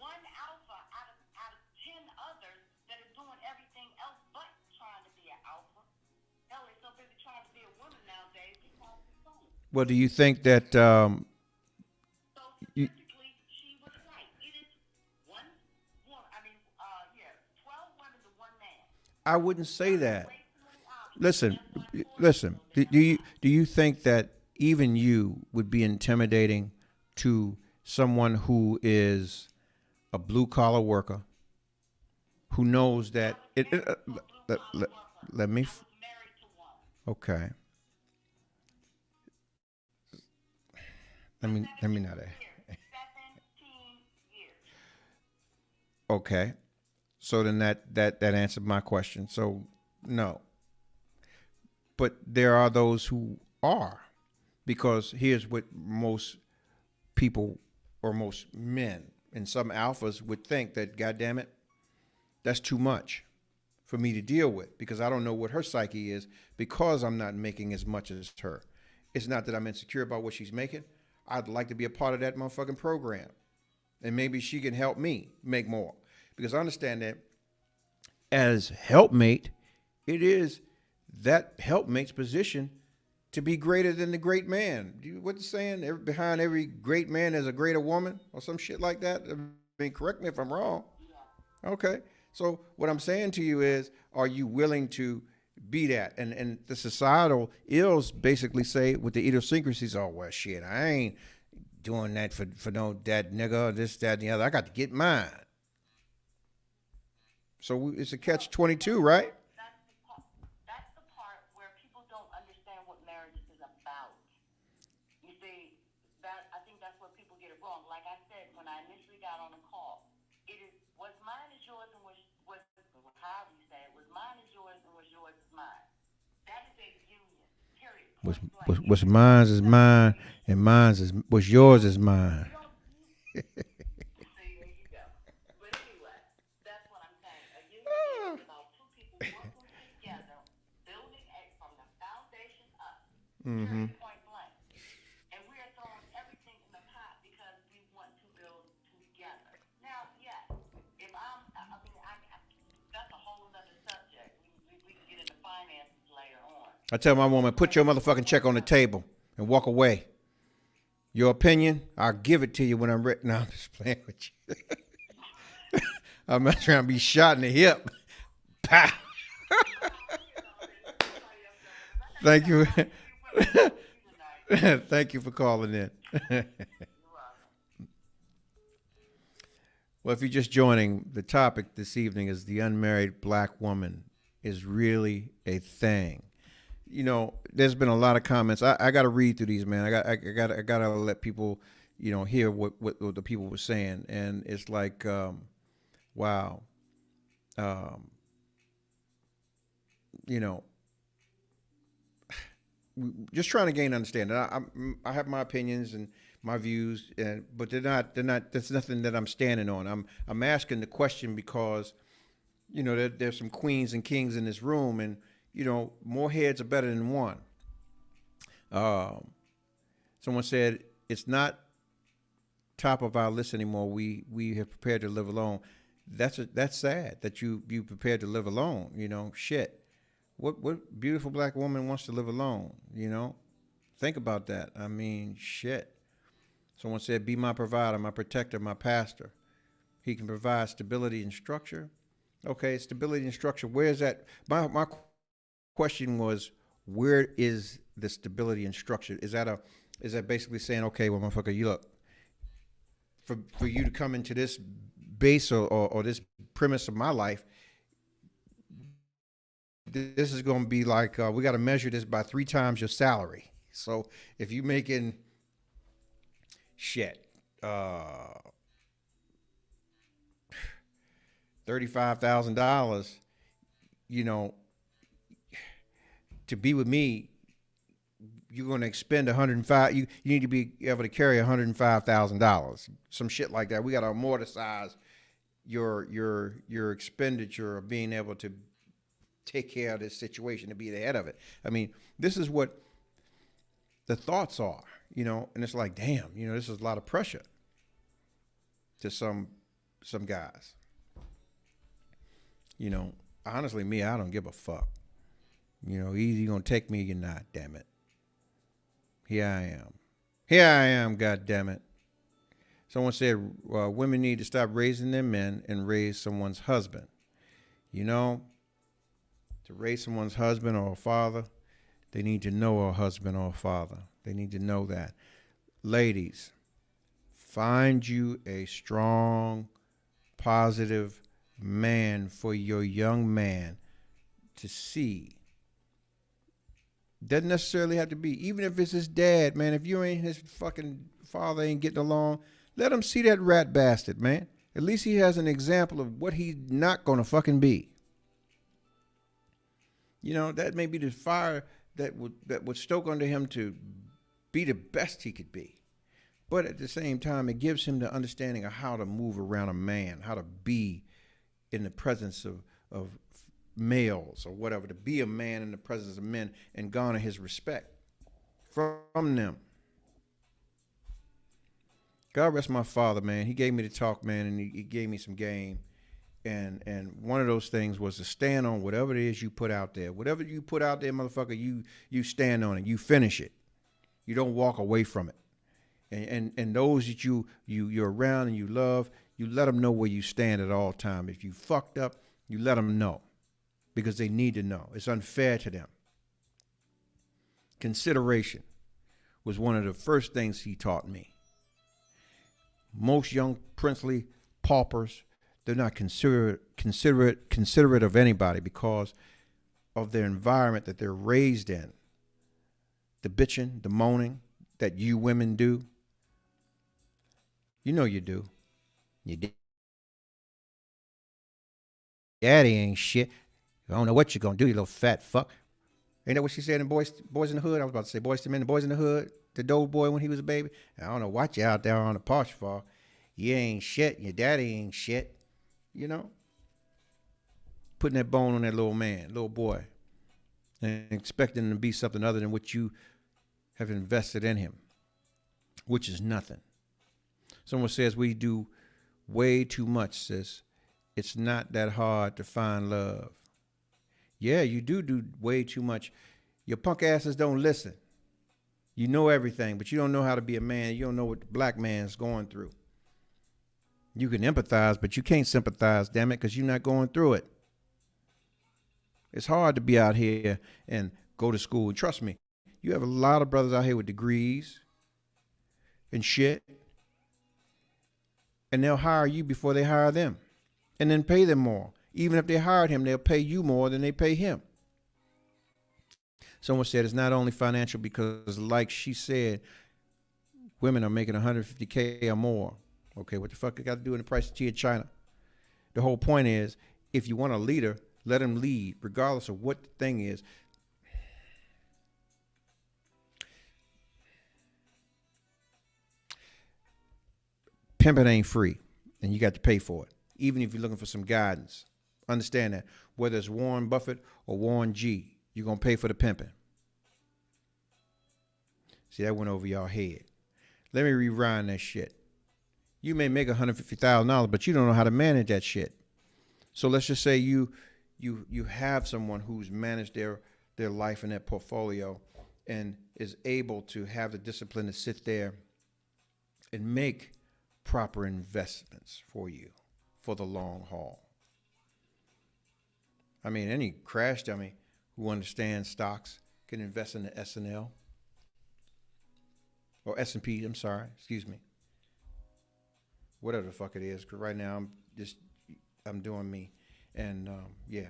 one alpha out of 10 others that are doing everything else but trying to be an alpha, hell, they're so busy trying to be a woman nowadays, they call it phone. well, do you think that So you, statistically, she was right. It is one woman. 12 women to one man. I wouldn't say that. Way too many options. Listen, listen. Do you think that even you would be intimidating to someone who is a blue collar worker who knows that let, let, let me Married to one. okay. Let me not. 17 years. Okay. So then that answered my question. So no. But there are those who are, because here's what most people or most men and some alphas would think, that God damn it, that's too much for me to deal with, because I don't know what her psyche is, because I'm not making as much as her. It's not that I'm insecure about what she's making. I'd like to be a part of that motherfucking program. And maybe she can help me make more. Because I understand that as helpmate, it is that helpmate's position to be greater than the great man. What's the saying? Behind every great man there's a greater woman, or some shit like that. I mean, correct me if I'm wrong. Okay. So what I'm saying to you is, are you willing to be that? And the societal ills basically say, with the idiosyncrasies, oh, well, shit, I ain't doing that for no that nigga, or this, that, and the other. I got to get mine. So it's a catch-22, right? That's the part where people don't understand what marriage is about. You see, that I think that's where people get it wrong. Like I said when I initially got on the call, it is what's mine is yours, and what's however you say it, what's mine is yours, and what's yours is mine. That is a union. Period. What's mine is mine, and what's yours is mine. See, there you go. But anyway, that's what I'm saying. A union is about two people working together, building from the foundation up. Mm-hmm. Point blank. And we are throwing everything in the pot because we want to build together. Now, yes, if that's a whole other subject. We can get into finances later on. I tell my woman, put your motherfucking check on the table and walk away. Your opinion, I'll give it to you when I'm ready. No, I'm just playing with you. I'm not trying to be shot in the hip. Pow. Thank you. Thank you for calling in. Well, if you're just joining, the topic this evening is the unmarried black woman is really a thing. You know, there's been a lot of comments. I got to read through these, man. I got to let people, hear what the people were saying, and it's like, wow, you know, just trying to gain understanding. I have my opinions and my views, but they're not. That's nothing that I'm standing on. I'm asking the question because, there's some queens and kings in this room, and more heads are better than one. Someone said it's not top of our list anymore. We have prepared to live alone. That's sad that you prepared to live alone. Shit. What beautiful black woman wants to live alone? Think about that. I mean, shit. Someone said, be my provider, my protector, my pastor. He can provide stability and structure. Okay, stability and structure. Where is that? My question was, where is the stability and structure? Is that basically saying, okay, well, motherfucker, you look, for you to come into this base or this premise of my life, this is going to be like, we got to measure this by 3 times your salary. So if you making shit, $35,000, to be with me, you're going to expend 105. You need to be able to carry $105,000, some shit like that. We got to amortize your expenditure of being able to take care of this situation, to be the head of it. I mean, this is what the thoughts are, and it's like, damn, this is a lot of pressure to some guys. Honestly, me, I don't give a fuck. Either you're going to take me or you're not, damn it. Here I am, God damn it. Someone said, women need to stop raising their men and raise someone's husband. To raise someone's husband or father, they need to know a husband or a father. They need to know that. Ladies, find you a strong, positive man for your young man to see. Doesn't necessarily have to be, even if it's his dad, man. If you ain't his fucking father, ain't getting along, let him see that rat bastard, man. At least he has an example of what he's not gonna fucking be. You know, that may be the fire that would stoke under him to be the best he could be. But at the same time, it gives him the understanding of how to move around a man, how to be in the presence of males or whatever, to be a man in the presence of men and garner his respect from them. God rest my father, man. He gave me the talk, man, and he gave me some game. And one of those things was to stand on whatever it is you put out there. Whatever you put out there, motherfucker, you stand on it. You finish it. You don't walk away from it. And those that you're around and you love, you let them know where you stand at all time. If you fucked up, you let them know, because they need to know. It's unfair to them. Consideration was one of the first things he taught me. Most young princely paupers, they're not considerate of anybody because of their environment that they're raised in. The bitching, the moaning that you women do. You know you do. Your daddy ain't shit. I don't know what you're going to do, you little fat fuck. Ain't that what she said in Boys in the Hood? I was about to say Boys to Men, the Boys in the Hood, the dope boy when he was a baby. I don't know what you out there on the porch for. You ain't shit. Your daddy ain't shit. You know? Putting that bone on that little man, little boy, and expecting him to be something other than what you have invested in him, which is nothing. Someone says we do way too much, sis. It's not that hard to find love. Yeah, you do way too much. Your punk asses don't listen. You know everything, but you don't know how to be a man. You don't know what the black man's going through. You can empathize, but you can't sympathize, damn it, because you're not going through it. It's hard to be out here and go to school. And trust me, you have a lot of brothers out here with degrees and shit, and they'll hire you before they hire them, and then pay them more. Even if they hired him, they'll pay you more than they pay him. Someone said it's not only financial because, like she said, women are making $150K or more. Okay, what the fuck it got to do in the price of tea in China? The whole point is, if you want a leader, let him lead, regardless of what the thing is. Pimping ain't free, and you got to pay for it, even if you're looking for some guidance. Understand that. Whether it's Warren Buffett or Warren G, you're going to pay for the pimping. See, that went over y'all head. Let me rewind that shit. You may make $150,000, but you don't know how to manage that shit. So let's just say you have someone who's managed their life and their portfolio and is able to have the discipline to sit there and make proper investments for you for the long haul. I mean, any crash dummy who understands stocks can invest in the S&L or S&P, I'm sorry, excuse me. Whatever the fuck it is, because right now I'm doing me. And yeah.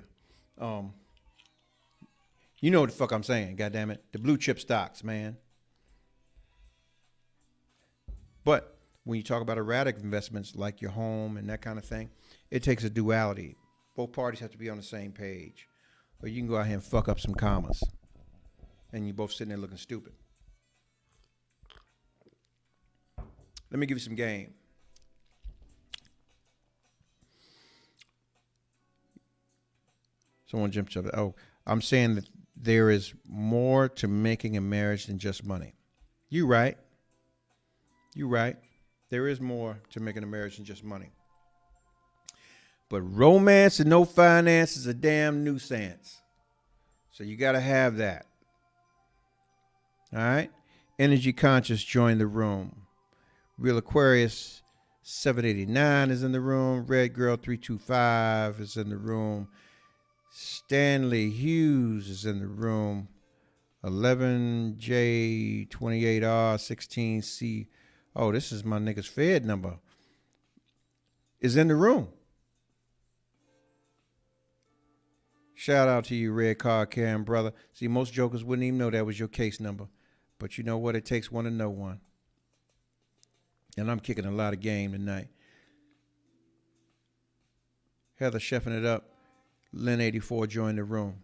You know what the fuck I'm saying, goddammit. The blue chip stocks, man. But when you talk about erratic investments like your home and that kind of thing, it takes a duality. Both parties have to be on the same page. Or you can go out here and fuck up some commas. And you're both sitting there looking stupid. Let me give you some game. Someone jumps up. Oh, I'm saying that there is more to making a marriage than just money. You right. You right. There is more to making a marriage than just money. But romance and no finance is a damn nuisance. So you got to have that. All right. Energy Conscious joined the room. Real Aquarius 789 is in the room. Red Girl 325 is in the room. Stanley Hughes is in the room. 11J28R16C. Oh, this is my nigga's Fed number. Is in the room. Shout out to you, Red Card Cam, brother. See, most jokers wouldn't even know that was your case number. But you know what? It takes one to know one. And I'm kicking a lot of game tonight. Heather chefing it up. Lynn84 joined the room.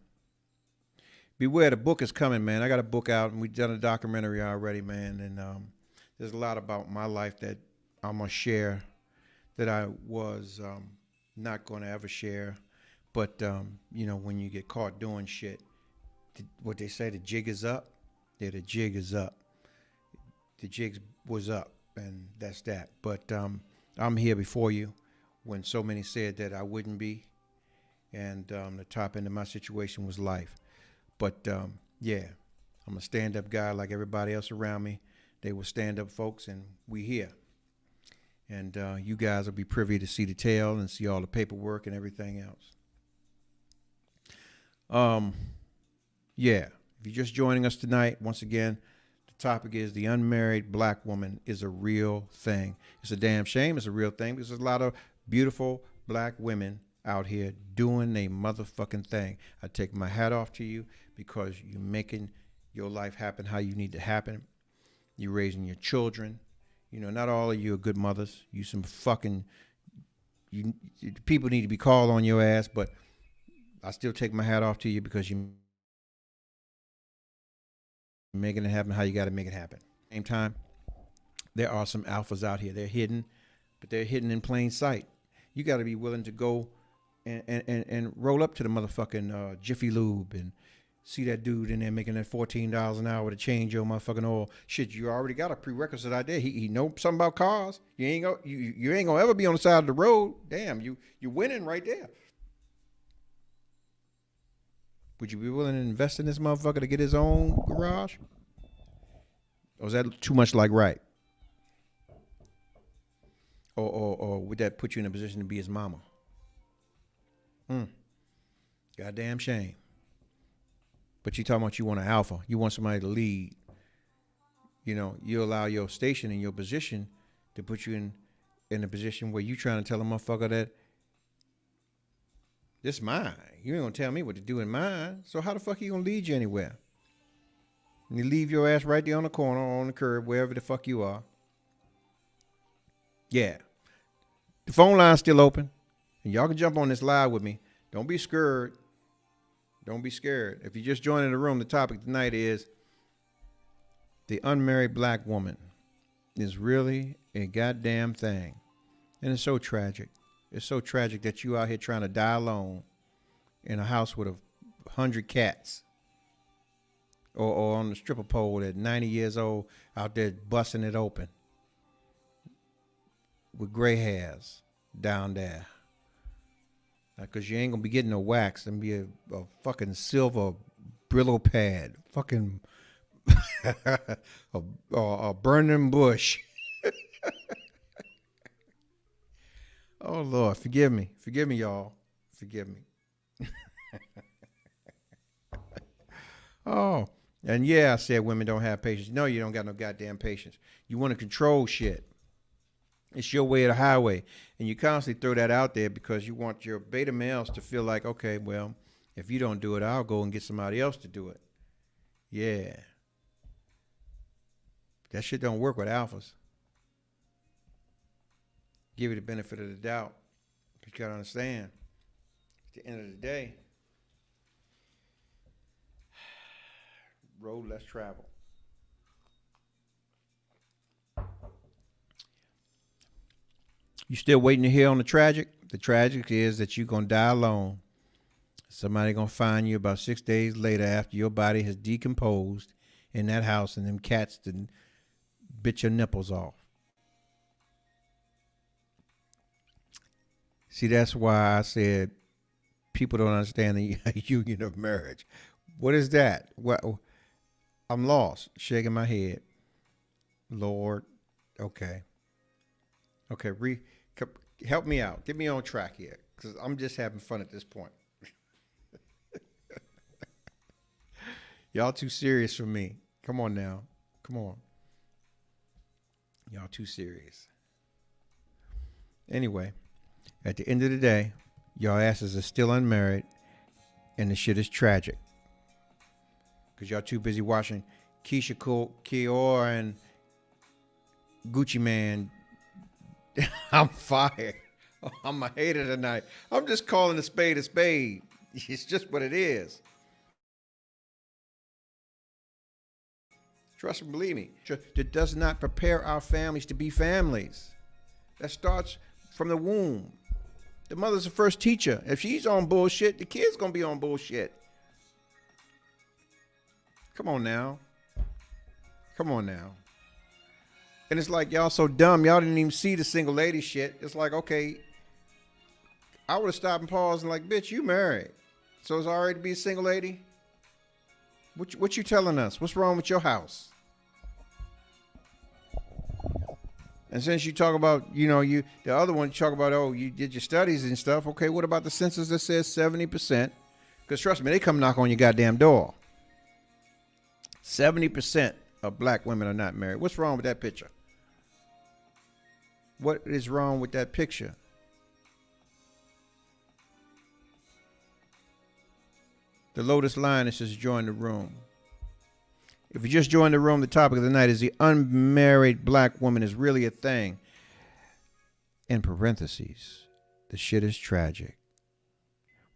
Beware, the book is coming, man. I got a book out, and we've done a documentary already, man. And there's a lot about my life that I'm going to share that I was not going to ever share. But, you know, when you get caught doing shit, what they say, the jig is up. Yeah, the jig is up. The jig was up, and that's that. But I'm here before you when so many said that I wouldn't be. And the top end of my situation was life. But, yeah, I'm a stand-up guy like everybody else around me. They were stand-up folks, and we here. And you guys will be privy to see the tale and see all the paperwork and everything else. Yeah, if you're just joining us tonight, once again, the topic is the unmarried black woman is a real thing. It's a damn shame it's a real thing because there's a lot of beautiful black women out here doing a motherfucking thing. I take my hat off to you because you're making your life happen how you need to happen. You're raising your children. You know, not all of you are good mothers. You some fucking, people need to be called on your ass, but I still take my hat off to you because you're making it happen how you got to make it happen. Same time, there are some alphas out here. They're hidden, but they're hidden in plain sight. You got to be willing to go and roll up to the motherfucking Jiffy Lube and see that dude in there making that $14 an hour to change your motherfucking oil. Shit, you already got a prerequisite out there. He know something about cars. You ain't gonna ever be on the side of the road. Damn, you're winning right there. Would you be willing to invest in this motherfucker to get his own garage? Or is that too much like right? Or would that put you in a position to be his mama? Goddamn shame. But you talking about you want an alpha. You want somebody to lead. You know, you allow your station and your position to put you in a position where you trying to tell a motherfucker that this mine. You ain't gonna tell me what to do in mine. So how the fuck you gonna lead you anywhere? And you leave your ass right there on the corner or on the curb, wherever the fuck you are. Yeah. The phone line's still open. And y'all can jump on this live with me. Don't be scared. Don't be scared. If you just joined the room, the topic tonight is the unmarried black woman is really a goddamn thing. And it's so tragic. It's so tragic that you out here trying to die alone in a house with 100 cats. Or on the stripper pole at 90 years old out there busting it open with gray hairs down there. Because you ain't going to be getting no wax and be a fucking silver Brillo pad. Fucking a burning bush. Oh, Lord, forgive me. Forgive me, y'all. Forgive me. Oh, and yeah, I said women don't have patience. No, you don't got no goddamn patience. You want to control shit. It's your way or the highway. And you constantly throw that out there because you want your beta males to feel like, okay, well, if you don't do it, I'll go and get somebody else to do it. Yeah. That shit don't work with alphas. Give you the benefit of the doubt. But you gotta understand, at the end of the day, road less traveled. You still waiting to hear on the tragic? The tragic is that you're going to die alone. Somebody going to find you about 6 days later after your body has decomposed in that house and them cats didn't bit your nipples off. See, that's why I said people don't understand the union of marriage. What is that? What? I'm lost, shaking my head. Lord, okay. Okay, help me out. Get me on track here, because I'm just having fun at this point. Y'all too serious for me. Come on now. Come on. Y'all too serious. Anyway, at the end of the day, y'all asses are still unmarried, and the shit is tragic. Because y'all too busy watching Keisha Kior and Gucci Man. I'm fired. I'm a hater tonight. I'm just calling a spade a spade. It's just what it is. Trust and believe me. That does not prepare our families to be families. That starts from the womb. The mother's the first teacher. If she's on bullshit, the kid's gonna be on bullshit. Come on now. Come on now. And it's like y'all so dumb, y'all didn't even see the single lady shit. It's like, okay, I would have stopped and paused and like, bitch, you married. So it's all right to be a single lady? What you telling us? What's wrong with your house? And since you talk about, the other one, you talk about, oh, you did your studies and stuff. Okay, what about the census that says 70%? Because trust me, they come knock on your goddamn door. 70% of black women are not married. What's wrong with that picture? What is wrong with that picture? The Lotus Lioness has joined the room. If you just joined the room, the topic of the night is the unmarried black woman is really a thing. In parentheses, the shit is tragic.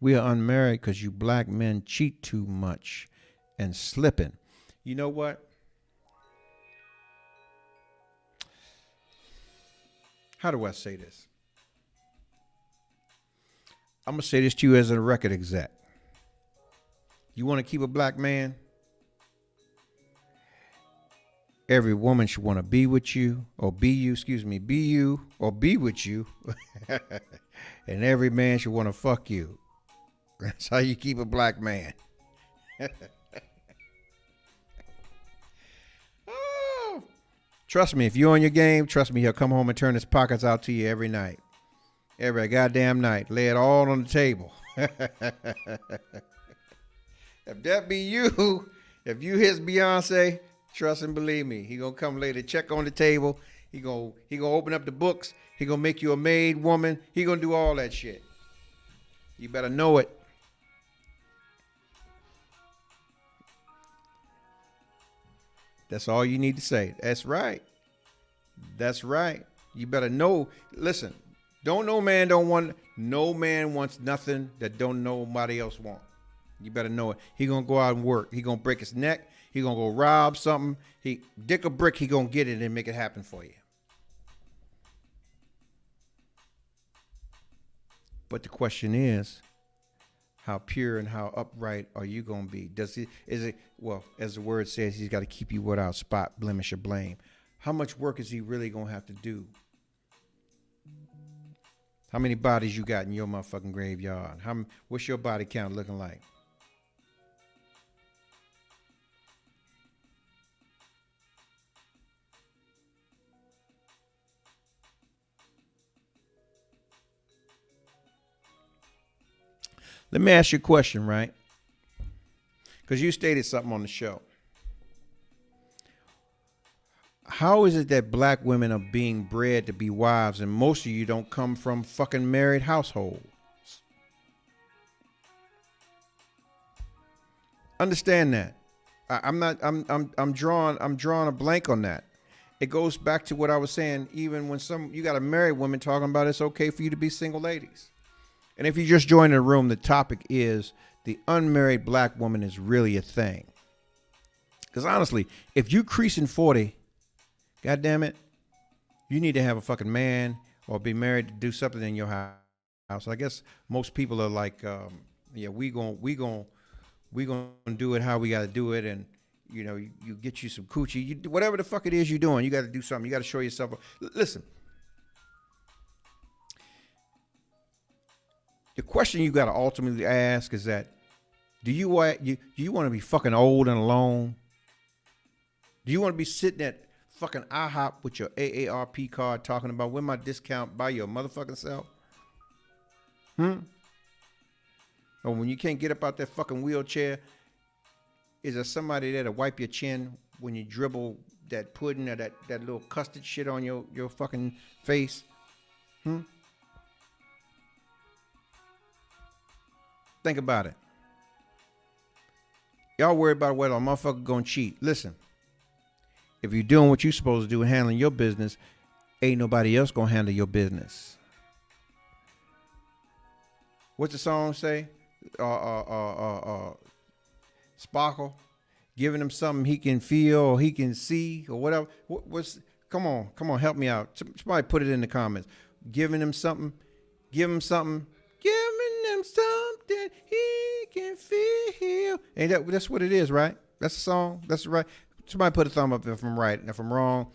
We are unmarried because you black men cheat too much and slipping. You know what? How do I say this? I'm going to say this to you as a record exec. You want to keep a black man? Every woman should want to be with you or be you or be with you. And every man should want to fuck you. That's how you keep a black man. Oh. Trust me, if you're on your game, trust me, he'll come home and turn his pockets out to you every night. Every goddamn night. Lay it all on the table. If that be you, if you his Beyonce, trust and believe me, he gonna come lay the check on the table. He gonna open up the books. He gonna make you a maid woman. He gonna do all that shit. You better know it. That's all you need to say. That's right. That's right. You better know. Listen, no man wants nothing that don't nobody else want. You better know it. He gonna go out and work. He gonna break his neck. He gonna go rob something. He dick a brick. He gonna get it and make it happen for you. But the question is, how pure and how upright are you gonna be? Well, as the word says, he's got to keep you without spot, blemish, or blame. How much work is he really gonna have to do? How many bodies you got in your motherfucking graveyard? What's your body count looking like? Let me ask you a question, right? Because you stated something on the show. How is it that black women are being bred to be wives and most of you don't come from fucking married households? Understand that. I'm drawing a blank on that. It goes back to what I was saying, even when you got a married woman talking about it's okay for you to be single ladies. And if you just joined the room, the topic is the unmarried black woman is really a thing. Because honestly, if you creasing 40, God damn it, you need to have a fucking man or be married to do something in your house. I guess most people are like, yeah, we gonna do it how we got to do it, and you get you some coochie, whatever the fuck it is you're doing, you got to do something. You got to show yourself. Listen. The question you got to ultimately ask is that, do you want to be fucking old and alone? Do you want to be sitting at fucking IHOP with your AARP card talking about when my discount by your motherfucking self? Or when you can't get up out that fucking wheelchair, Is there somebody there to wipe your chin when you dribble that pudding or that little custard shit on your fucking face? Think about it. Y'all worry about whether a motherfucker gonna cheat. Listen, if you're doing what you're supposed to do and handling your business, ain't nobody else gonna handle your business. What's the song say? Sparkle, giving him something he can feel or he can see or whatever. Come on, help me out. Somebody put it in the comments. Giving him something, giving him something he can feel. Ain't that's what it is, right? That's the song. That's right. Somebody put a thumb up if I'm right, and if I'm wrong,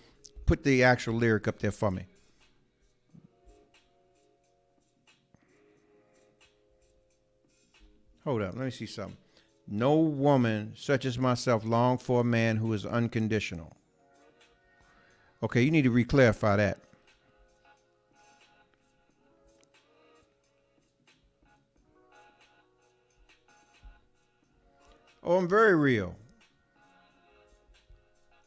put the actual lyric up there for me. Hold up, let me see something. No woman such as myself long for a man who is unconditional. Okay, you need to reclarify that. Oh, I'm very real.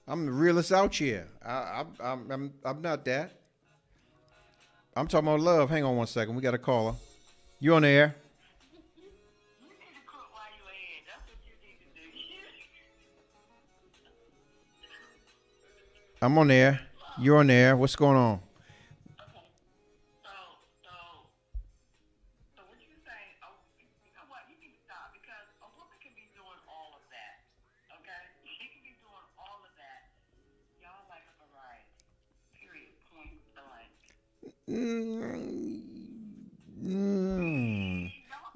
I'm the realest out here. I'm not that. I'm talking about love. Hang on one second. We got a caller. You on the air? You need to cook while you're ahead. That's what you need to do. I'm on the air. You're on the air. What's going on? Okay. So what you saying? Oh, you know what? You need to stop because a woman can be doing all of that. Okay, she can be doing all of that. Y'all like a variety. Period. Point blank.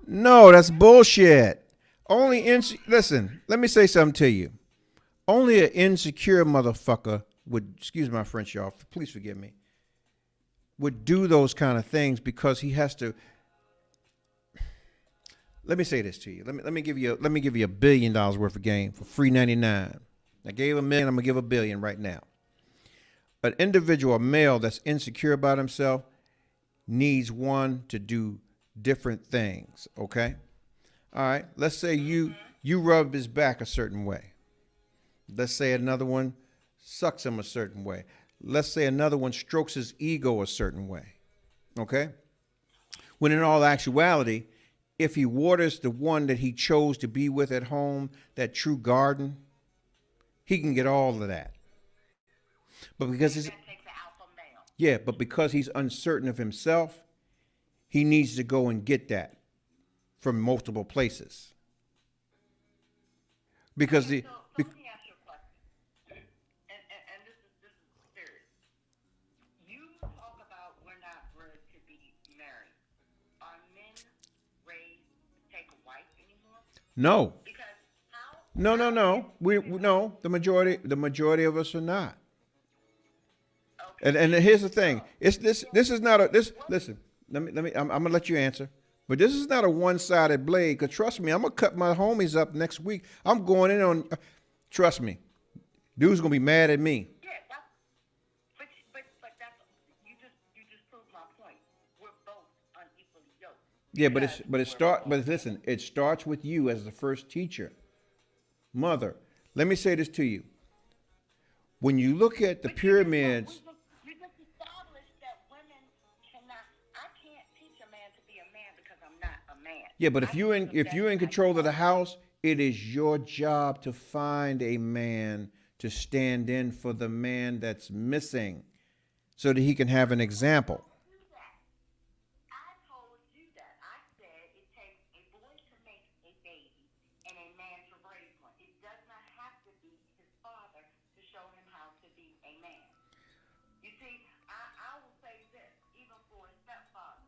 No, that's bullshit. Listen, let me say something to you. Only an insecure motherfucker would, excuse my French, y'all, please forgive me, would do those kind of things because he has to. Let me say this to you. Let me give you $1 billion worth of game for free 99. I gave $1 million. I'm gonna give $1 billion right now. An individual, a male that's insecure about himself, needs one to do different things. Okay. All right. Let's say you rub his back a certain way. Let's say another one sucks him a certain way. Let's say another one strokes his ego a certain way. Okay. When in all actuality, if he waters the one that he chose to be with at home, that true garden, he can get all of that. But because because he's uncertain of himself, he needs to go and get that from multiple places. Because So let me ask you a question. And this is serious. You talk about we're not bred to be married. Are men raised to take a wife anymore? no, Because how? no. No. The majority of us are not. Okay. And here's the thing. It's this is not a this. Listen, let me. I'm gonna let you answer. But this is not a one-sided blade. Cause trust me, I'm gonna cut my homies up next week. I'm going in on. Trust me, dude's gonna be mad at me. Yeah, but that's you just proved my point. We're both unequally yoked. Yeah, but listen, it starts with you as the first teacher, mother. Let me say this to you. When you look at the pyramids. We just established that women cannot. I can't teach a man to be a man because I'm not a man. Yeah, but if you're in control of the house, it is your job to find a man to stand in for the man that's missing, so that he can have an example. I told you that. I said it takes a boy to make a baby and a man to raise one. It does not have to be his father to show him how to be a man. You see, I will say this, even for a stepfather.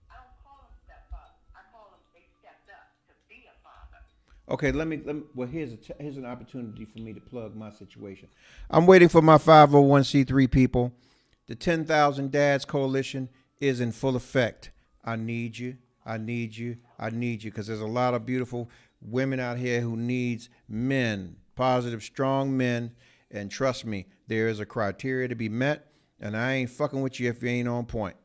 I don't call him stepfather. I call him they stepped up to be a father. Okay, well, here's an opportunity for me to plug my situation. I'm waiting for my 501c3 people. The 10,000 Dads Coalition is in full effect. I need you, because there's a lot of beautiful women out here who needs men, positive, strong men, and trust me, there is a criteria to be met, and I ain't fucking with you if you ain't on point.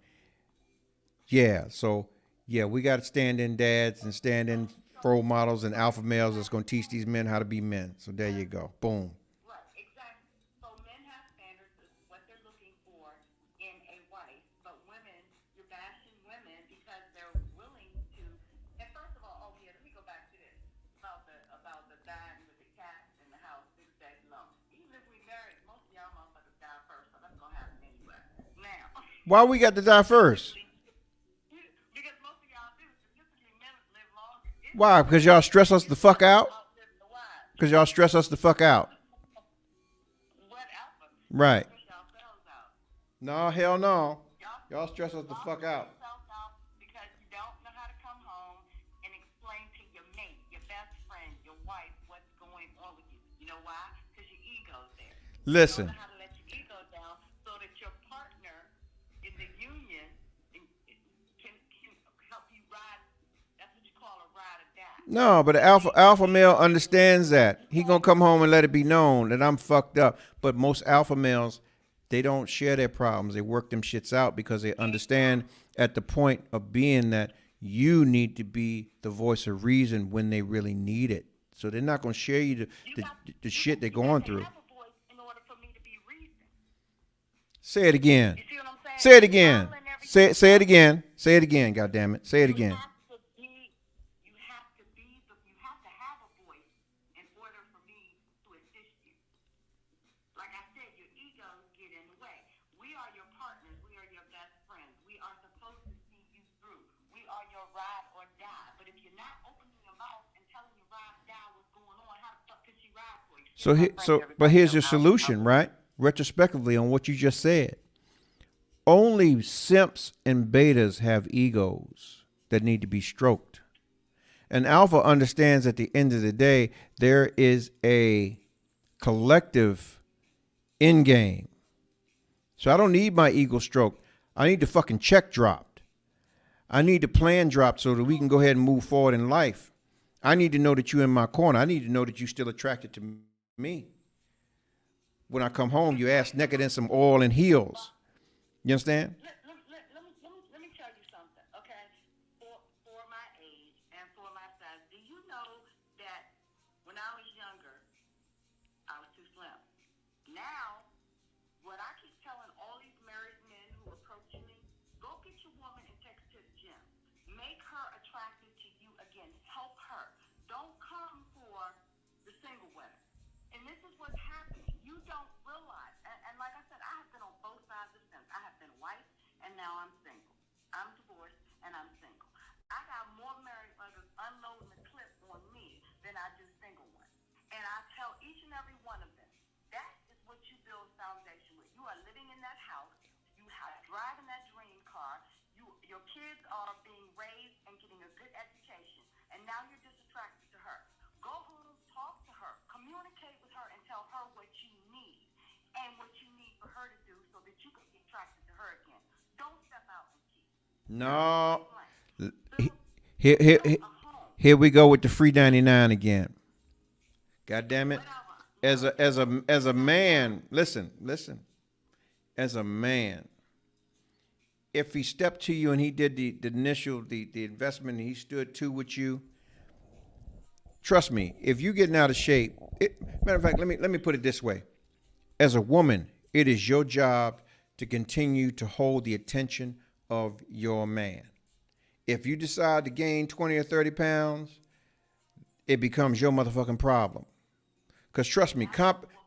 Yeah, so, yeah, we got to stand in dads and stand in role models and alpha males that's going to teach these men how to be men. So there you go. Boom. Right, exactly. So men have standards of what they're looking for in a wife, but women, you're bashing women because they're willing to. And first of all, oh yeah, let me go back to this about the dying with the cat in the house 6 days long. Even if we married, most of y'all motherfuckers die first, so that's gonna happen anyway. Now, Why we got to die first? because most of y'all do, statistically, men live longer. Why? Because y'all stress us the fuck out? Outlive the wives. Because y'all stress us the fuck out. What alpha? Right. Push yourselves out. No, hell no. Y'all stress us the Y'all fuck push out. yourselves out because you don't know how to come home and explain to your mate, your best friend, your wife, what's going on with you. You know why? Because your ego's there. Listen. You don't know how to let your ego down so that your partner in the union can help you ride. That's what you call a ride or die. No, but the alpha male understands that. He gonna come home and let it be known that I'm fucked up. But most alpha males, they don't share their problems. They work them shits out because they understand at the point of being that you need to be the voice of reason when they really need it. So they're not gonna share you the shit they're going through. I have a voice in order for me to be reasoned. Say it again. You see what I'm saying? Say it again. All and everything. Say it again. Say it again. God damn it. Say it again. You have to have a voice in order for me to assist you. Like I said, your egos get in the way. We are your partners. We are your best friends. We are supposed to see you through. We are your ride or die. But if you're not opening your mouth and telling your ride or die what's going on, how the fuck could she ride for you? But here's your solution, right? Retrospectively on what you just said. Only simps and betas have egos that need to be stroked. An alpha understands at the end of the day, there is a collective end game. So I don't need my ego stroked. I need the fucking check dropped. I need the plan dropped so that we can go ahead and move forward in life. I need to know that you're in my corner. I need to know that you're still attracted to me. When I come home, you ass naked in some oil and heels. You understand? Let me tell you something, okay? For my age and for my size, do you know that when I was younger, I was too slim? Now, what I keep telling all these married men who approach me, go get your woman and take her to the gym. Make her attracted to you again. Help her. Don't come for the single women. And this is what's happening. You don't realize. And like I said, I have been on both sides of the fence. I have been white, and now I'm single. I'm divorced, and I'm single. I got more married mothers unloading the clip on me than I do single ones. And I tell each and every one of them, that is what you build foundation with. You are living in that house. You are driving that dream car. Your kids are being raised and getting a good education. And now you're just attracted to her. Go home, talk to her, communicate with her, and tell her what you need and what you need for her to do so that you can be attracted to her again. Don't step out and cheat. No. Here we go with the free 99 again. God damn it. As a man, listen. As a man, if he stepped to you and he did the initial investment and he stood to with you, trust me, if you're getting out of shape, matter of fact, let me put it this way. As a woman, it is your job to continue to hold the attention of your man. If you decide to gain 20 or 30 pounds, it becomes your motherfucking problem. Because trust me,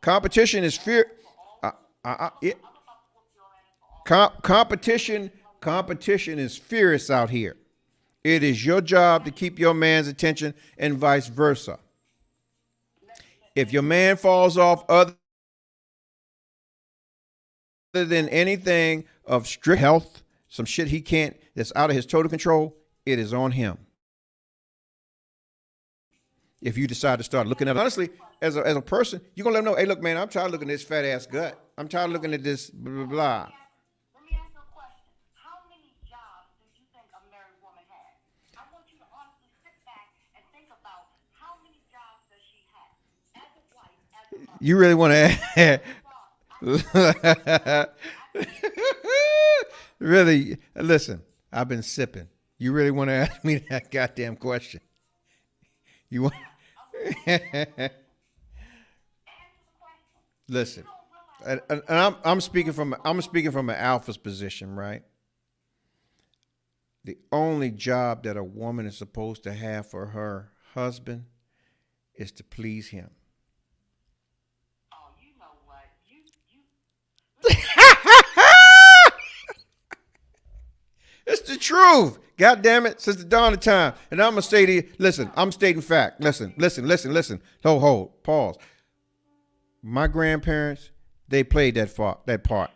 competition is fear. Competition is fierce out here. It is your job to keep your man's attention and vice versa. If your man falls off other than anything of strict health, some shit he can't, that's out of his total control, it is on him. If you decide to start looking at, honestly, as a person, you're going to let him know, hey, look, man, I'm tired of looking at this fat ass gut. I'm tired of looking at this blah, blah, blah. Let me ask you a question. How many jobs do you think a married woman has? I want you to honestly sit back and think about how many jobs does she have as a wife, as a mother. You really want to really, listen, I've been sipping. You really want to ask me that goddamn question? You want? Listen, and I'm speaking from an alpha's position, right? The only job that a woman is supposed to have for her husband is to please him. Oh, you know what? You It's the truth. God damn it, since the dawn of time. And I'm going to say to you, listen, I'm stating fact. Listen. Hold, pause. My grandparents, they played that part.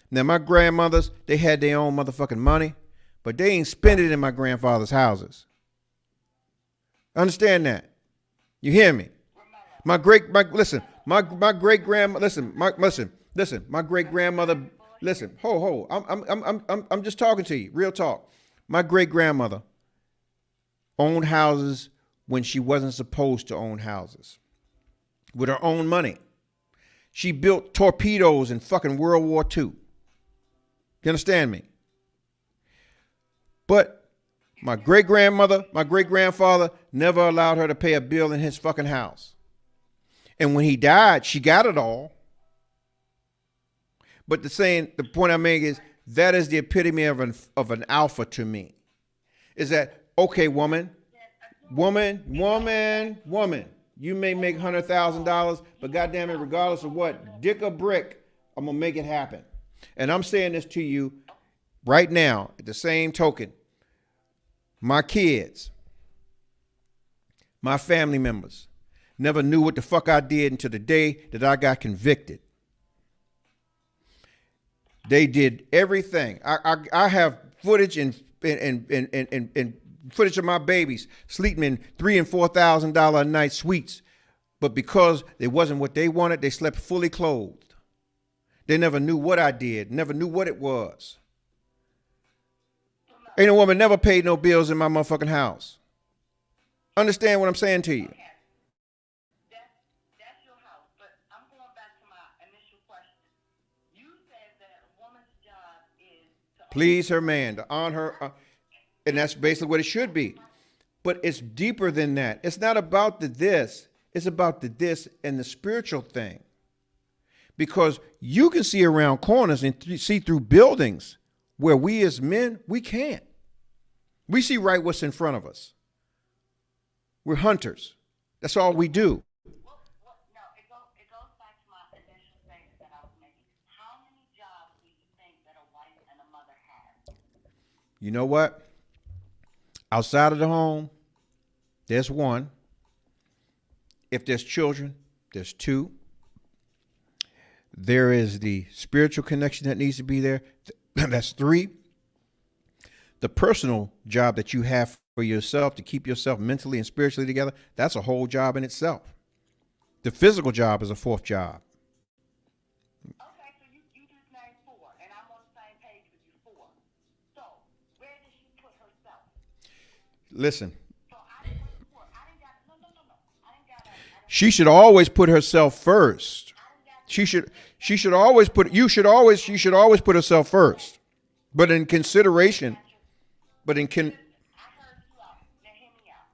Now, my grandmothers, they had their own motherfucking money, but they ain't spend it in my grandfather's houses. Understand that? You hear me? My great grandmother, listen, my great grandmother, listen, I'm just talking to you, real talk. My great grandmother owned houses when she wasn't supposed to own houses with her own money. She built torpedoes in fucking World War II. You understand me? But my great grandfather never allowed her to pay a bill in his fucking house. And when he died, she got it all. But the point I make is that is the epitome of an alpha to me. Is that, okay, woman, you may make $100,000, but goddamn it, regardless of what, dick or brick, I'm gonna make it happen. And I'm saying this to you right now, at the same token, my kids, my family members, never knew what the fuck I did until the day that I got convicted. They did everything. I have footage and footage of my babies sleeping in $3,000 and $4,000 a night suites, but because it wasn't what they wanted, they slept fully clothed. They never knew what I did, never knew what it was. Ain't a woman never paid no bills in my motherfucking house. Understand what I'm saying to you? that's your house. But I'm going back to my initial question. You said that a woman's job is to Please her man, to honor her, and that's basically what it should be. But it's deeper than that. It's not about the this. It's about the this and the spiritual thing. Because you can see around corners and see through buildings where we as men, we can't. We see right what's in front of us. We're hunters. That's all we do. no, it goes back to my initial statement that I was making. How many jobs do you think that a wife and a mother have? You know what? Outside of the home, there's one. If there's children, there's two. There is the spiritual connection that needs to be there. That's three. The personal job that you have for yourself to keep yourself mentally and spiritually together, that's a whole job in itself. The physical job is a fourth job. Okay, so you just named four, and I'm on the same page with you, four. So where does she put herself? Listen, So I didn't got no. I didn't got she should always put herself first. She should always put herself first. But in consideration, I heard you out. Now hear me out.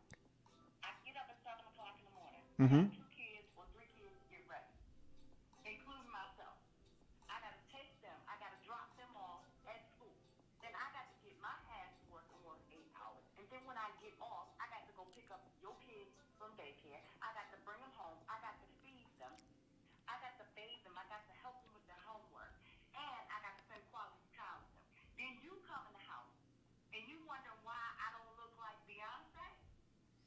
I get up at 7 o'clock in the morning. I got 2 kids or 3 kids to get ready, including myself. I gotta take them. I gotta drop them off at school. Then I got to get my ass to work for 8 hours. And then when I get off, I got to go pick up your kids from daycare. I got to bring them home. I got to feed them. I got to bathe them. I got to help them with their homework. And I got to spend quality time with them. Then you come in the house and you wonder why I don't look like Beyonce?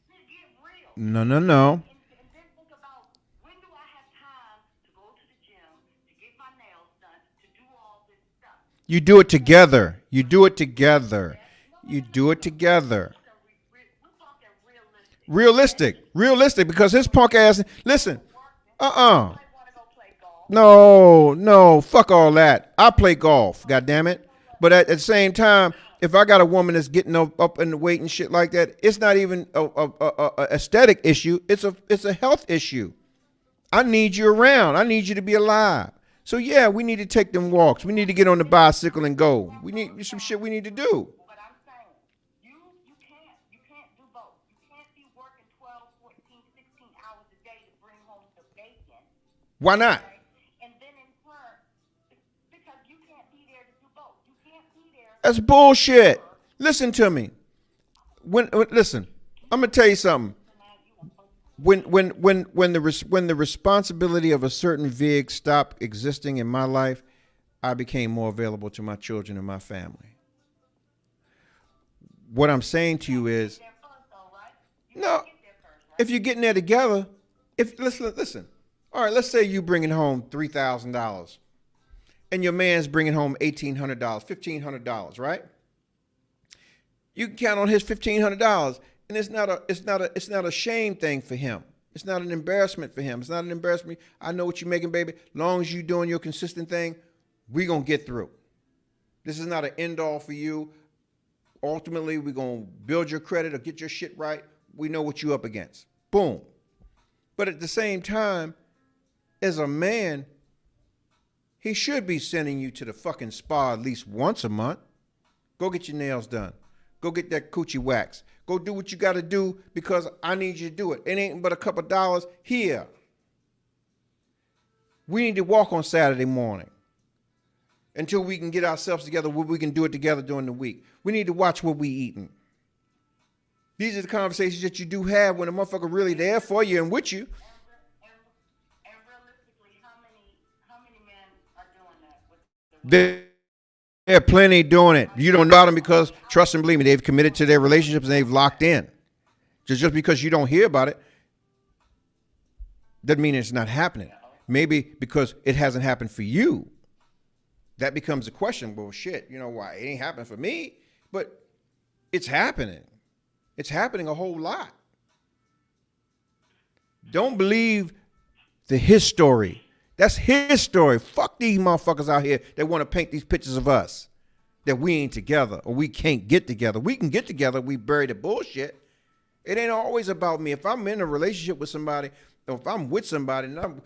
Then get real. no. And then think about, when do I have time to go to the gym, to get my nails done, to do all this stuff? You do it together. We're talking realistic, because his punk ass, listen, I want to go play golf. no, fuck all that. I play golf, goddamn it. But at the same time, if I got a woman that's getting up in the weight and shit like that, it's not even a aesthetic issue. It's a health issue. I need you around. I need you to be alive. So yeah, we need to take them walks. We need to get on the bicycle and go. We need some shit we need to do. But I'm saying, you can't do both. You can't be working 12, 14 Why not? right? And then in turn, because you can't be there to do both. You can't be there. That's bullshit. Listen to me. Listen, I'm gonna tell you something. When the responsibility of a certain vig stopped existing in my life, I became more available to my children and my family. What I'm saying to you is, There first, though, right? no, Get there first, right? if you're getting there together, if listen. All right, let's say you bringing home $3,000, and your man's bringing home $1,800, $1,500, right? You can count on his $1,500, and it's not a shame thing for him. It's not an embarrassment for him. It's not an embarrassment. I know what you're making, baby. Long as you doing your consistent thing, we gonna get through. This is not an end all for you. Ultimately, we're gonna build your credit or get your shit right. We know what you up against. Boom. But at the same time, as a man, he should be sending you to the fucking spa at least once a month. Go get your nails done. Go get that coochie wax. Go do what you got to do because I need you to do it. It ain't but a couple dollars here. We need to walk on Saturday morning until we can get ourselves together where we can do it together during the week. We need to watch what we eating. These are the conversations that you do have when a motherfucker really there for you and with you. And realistically, how many men are doing that with the There are plenty doing it. You don't know about them because, trust and believe me, they've committed to their relationships and they've locked in. Just because you don't hear about it doesn't mean it's not happening. Maybe because it hasn't happened for you. That becomes a question. Well, shit, you know why? It ain't happening for me, but it's happening. It's happening a whole lot. Don't believe his story. That's his story. Fuck these motherfuckers out here that want to paint these pictures of us that we ain't together or we can't get together. We can get together. We bury the bullshit. It ain't always about me. If I'm in a relationship with somebody, or if I'm with somebody, and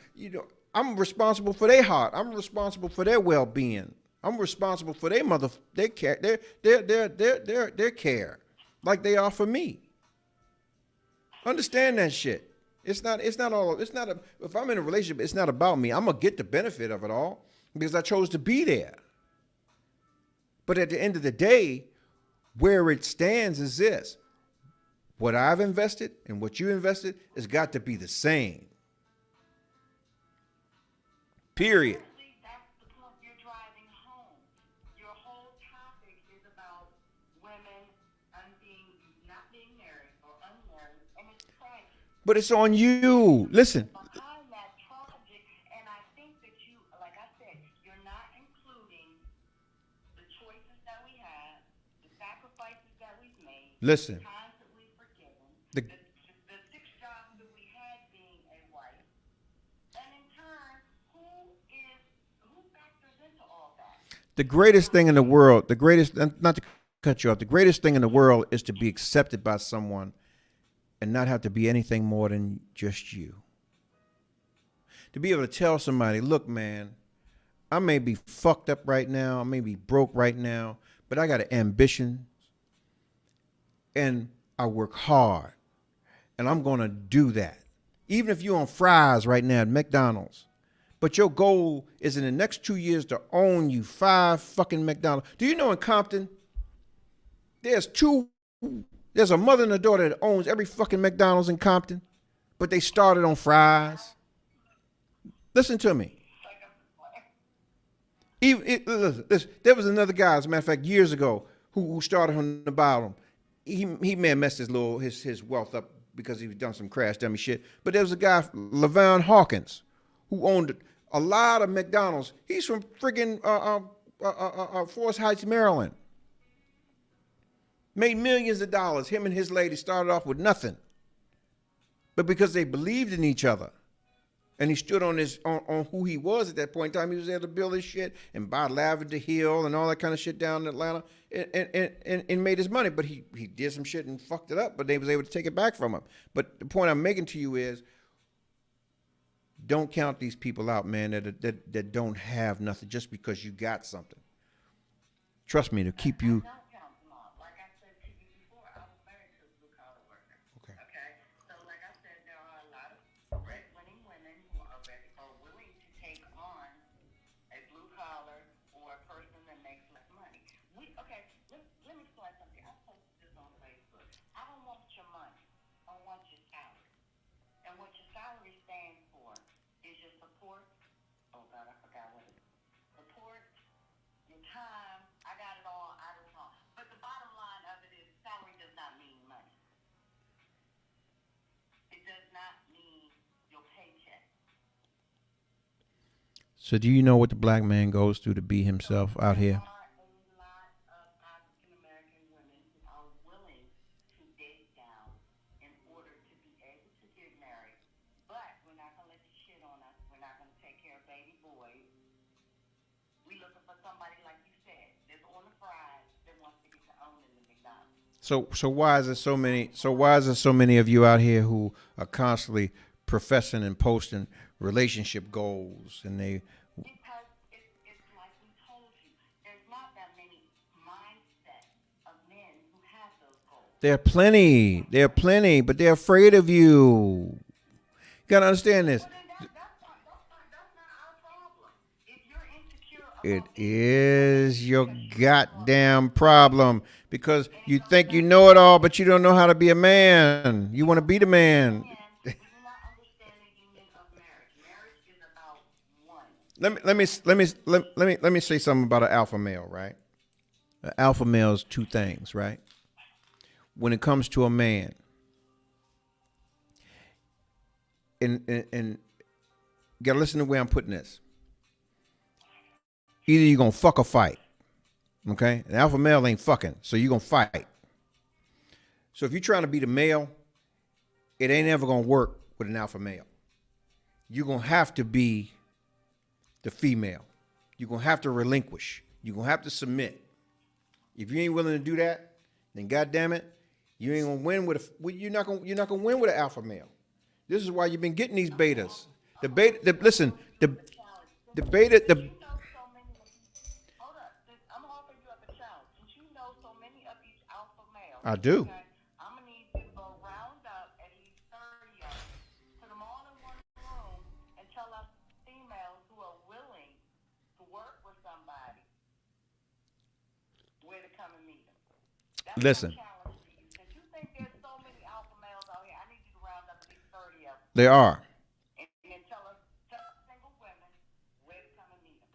I'm responsible for their heart. I'm responsible for their well-being. I'm responsible for their care, their care, like they are for me. Understand that shit. If I'm in a relationship, it's not about me. I'm going to get the benefit of it all because I chose to be there. But at the end of the day, where it stands is this. What I've invested and what you invested has got to be the same. Period. That's the point you're driving home. Your whole topic is about women not being married or unmarried, and it's tragic. But it's on you. Listen. Behind that tragic, and I think that you, like I said, you're not including the choices that we have, the sacrifices that we've made, Listen. the times that we've forgiven, The- the 6 jobs that we had being a wife, and in turn, who factors into all that? The greatest thing in the world, not to cut you off, the greatest thing in the world is to be accepted by someone and not have to be anything more than just you. To be able to tell somebody, look, man, I may be fucked up right now, I may be broke right now, but I got an ambition and I work hard and I'm going to do that. Even if you're on fries right now at McDonald's, but your goal is in the next 2 years to own you 5 fucking McDonald's. Do you know in Compton, there's a mother and a daughter that owns every fucking McDonald's in Compton, but they started on fries. Listen to me. Listen, there was another guy, as a matter of fact, years ago, who started on the bottom. He may have messed his wealth up because he's done some crash dummy shit. But there was a guy, LaVon Hawkins, who owned a lot of McDonald's. He's from friggin' Forest Heights, Maryland. Made millions of dollars. Him and his lady started off with nothing. But because they believed in each other, and he stood on who he was at that point in time, he was able to build his shit and buy Lavender Hill and all that kind of shit down in Atlanta and made his money. But he did some shit and fucked it up, but they was able to take it back from him. But the point I'm making to you is, don't count these people out, man, that don't have nothing just because you got something. Trust me, to keep you. I don't count them all. Like I said to you before, I was married to a blue-collar worker. Okay. Okay? So like I said, there are a lot of breadwinning women who are willing So do you know what the black man goes through to be himself out here? There are a lot of African American women who are willing to date down in order to be able to get married, but we're not going to let you shit on us. We're not going to take care of baby boys. We looking for somebody, like you said, that's on the fries that wants to get to owning the McDonald's. So why is there so many? So why is there so many of you out here who are constantly professing and posting relationship goals, and they? Because it's like we told you, there's not that many mindset of men who have those goals. There are plenty. There are plenty, but they're afraid of you. You gotta understand this. Well, then that's not our problem. If you're insecure It about is your goddamn problem because you think you know it all, but you don't know how to be a man. You want to be the man. we do not understand the union of marriage. Marriage is about one. Let me say something about an alpha male, right? An alpha male is two things, right? When it comes to a man, and you gotta listen to the way I'm putting this. Either you're gonna fuck or fight. Okay? An alpha male ain't fucking, so you're gonna fight. So if you're trying to be the male, it ain't ever gonna work with an alpha male. You're gonna have to be the female. You're gonna have to relinquish. You're gonna have to submit. If you ain't willing to do that, then goddamn it, you ain't gonna win with you're not gonna win with an alpha male. This is why you've been getting these betas. The beta, the beta. You know so many of these. Hold up. I'm offering you up a challenge. Since you know so many of these alpha males. I do. Okay, I'm going to need you to go round up at least 30 of them, put them all in one room, and tell us females who are willing to work with somebody where to come and meet them. That's Listen. my challenge to you. Since you think there's so many alpha males out here, I need you to round up at least 30 of them. They are. And then tell us single women where to come and meet them.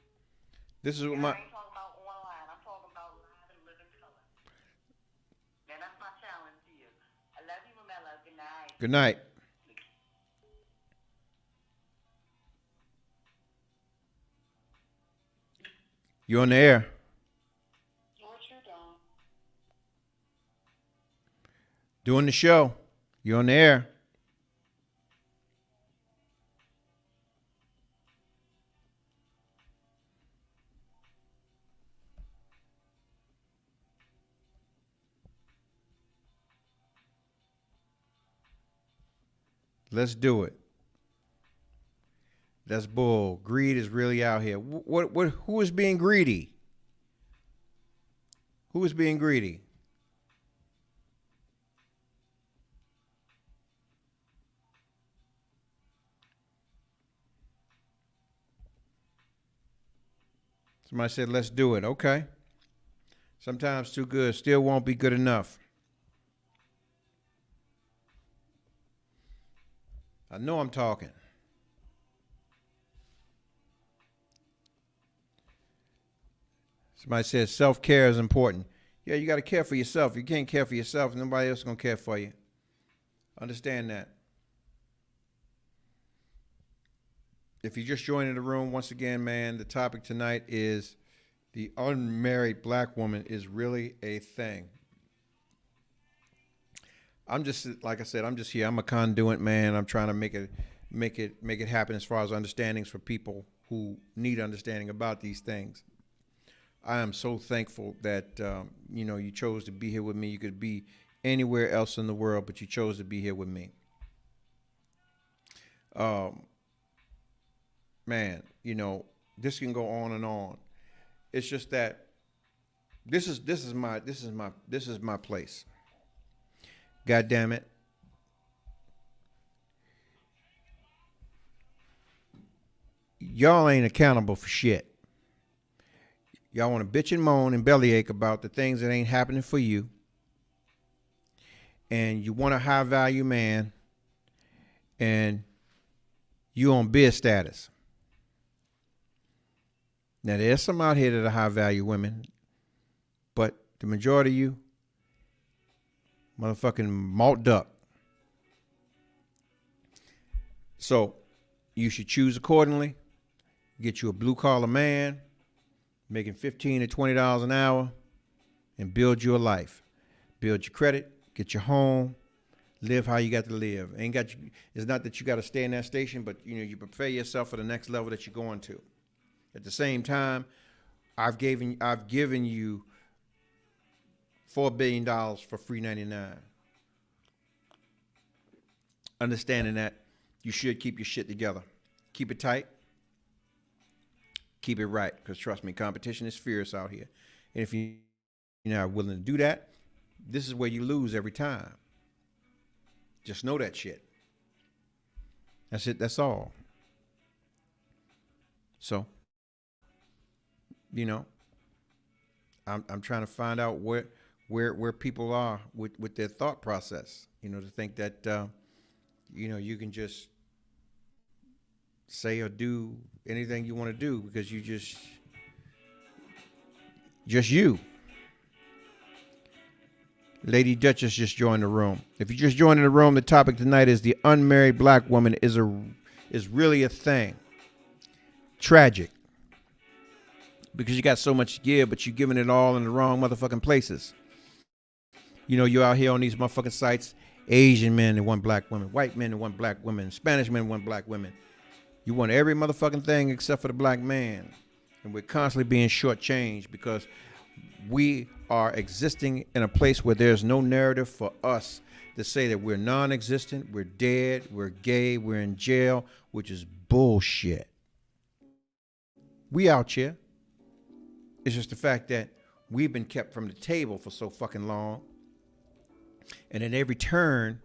This is what And my. I ain't talking about online. I'm talking about live and living color. Now that's my challenge to you. I love you, Mamela. Good night. Good night. You're on the air. What you doing? Doing the show. You're on the air. Let's do it. That's bull. Greed is really out here. Who is being greedy? Who is being greedy? Somebody said, let's do it. Okay. Sometimes too good still won't be good enough. I know I'm talking. Somebody says self-care is important. Yeah, you got to care for yourself. If you can't care for yourself, nobody else is going to care for you. Understand that. If you're just joining the room, once again, man, the topic tonight is the unmarried black woman is really a thing. I'm just, like I said, I'm just here. I'm a conduit, man. I'm trying to make it happen as far as understandings for people who need understanding about these things. I am so thankful that, you chose to be here with me. You could be anywhere else in the world, but you chose to be here with me. Man, this can go on and on. It's just that this is my place. God damn it. Y'all ain't accountable for shit. Y'all want to bitch and moan and bellyache about the things that ain't happening for you. And you want a high value man. And you on bid status. Now there's some out here that are high value women. But the majority of you, motherfucking malt duck. So you should choose accordingly. get you a blue-collar man making $15 to $20 an hour and build you a life. Build your credit, get your home, live how you got to live. It's not that you got to stay in that station, but you prepare yourself for the next level that you're going to. At the same time, I've given you $4 billion for free 99. Understanding that you should keep your shit together. Keep it tight. Keep it right. Because trust me, competition is fierce out here. And if you're not willing to do that, this is where you lose every time. Just know that shit. That's it. That's all. So, I'm trying to find out where people are with their thought process. To think that you can just say or do anything you want to do because you just you. Lady Duchess just joined the room. If you just joined the room, the topic tonight is the unmarried black woman is really a thing. Tragic. Because you got so much to give, but you're giving it all in the wrong motherfucking places. You're out here on these motherfucking sites, Asian men that want black women, white men that want black women, Spanish men want black women. You want every motherfucking thing except for the black man. And we're constantly being shortchanged because we are existing in a place where there's no narrative for us to say that we're non-existent, we're dead, we're gay, we're in jail, which is bullshit. We out here. It's just the fact that we've been kept from the table for so fucking long. And at every turn,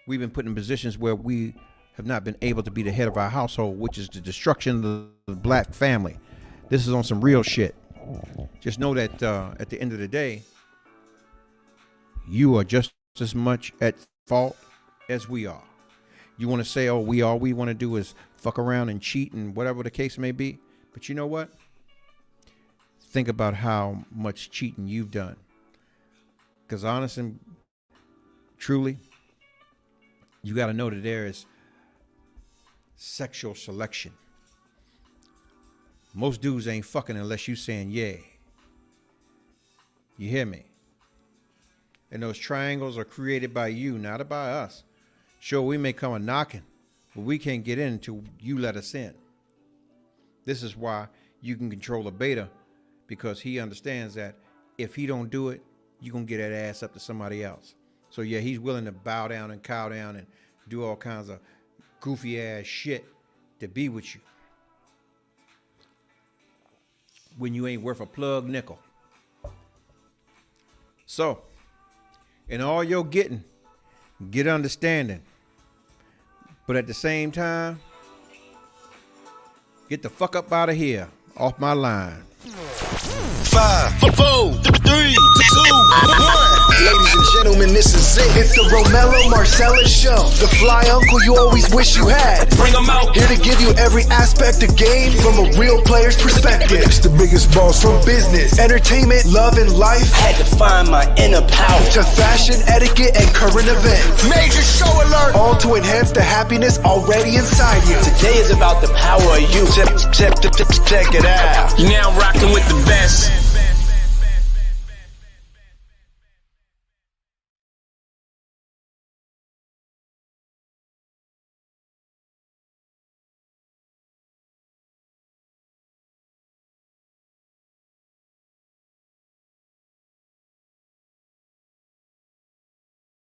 we've been put in positions where we have not been able to be the head of our household, which is the destruction of the black family. This is on some real shit. Just know that at the end of the day, you are just as much at fault as we are. You want to say, oh, all we want to do is fuck around and cheat and whatever the case may be. But you know what? Think about how much cheating you've done. Because honest and truly, you got to know that there is sexual selection. Most dudes ain't fucking unless you saying yeah. You hear me? And those triangles are created by you, not by us. Sure, we may come a knocking, but we can't get in until you let us in. This is why you can control a beta, because he understands that if he don't do it, you're going to get that ass up to somebody else. So yeah, he's willing to bow down and cow down and do all kinds of goofy ass shit to be with you. When you ain't worth a plug nickel. So, in all you're getting, get understanding. But at the same time, get the fuck up out of here, off my line. 5, 4, 3, 2, 1. Ladies and gentlemen, this is it. It's the Romello Marcellus Show. The fly uncle you always wish you had. Bring 'em out. Here to give you every aspect of game from a real player's perspective. It's the biggest balls from business, entertainment, love, and life. Had to find my inner power. To fashion, etiquette, and current events. Major show alert. All to enhance the happiness already inside you. Today is about the power of you. Check it out. You're now rocking with the best.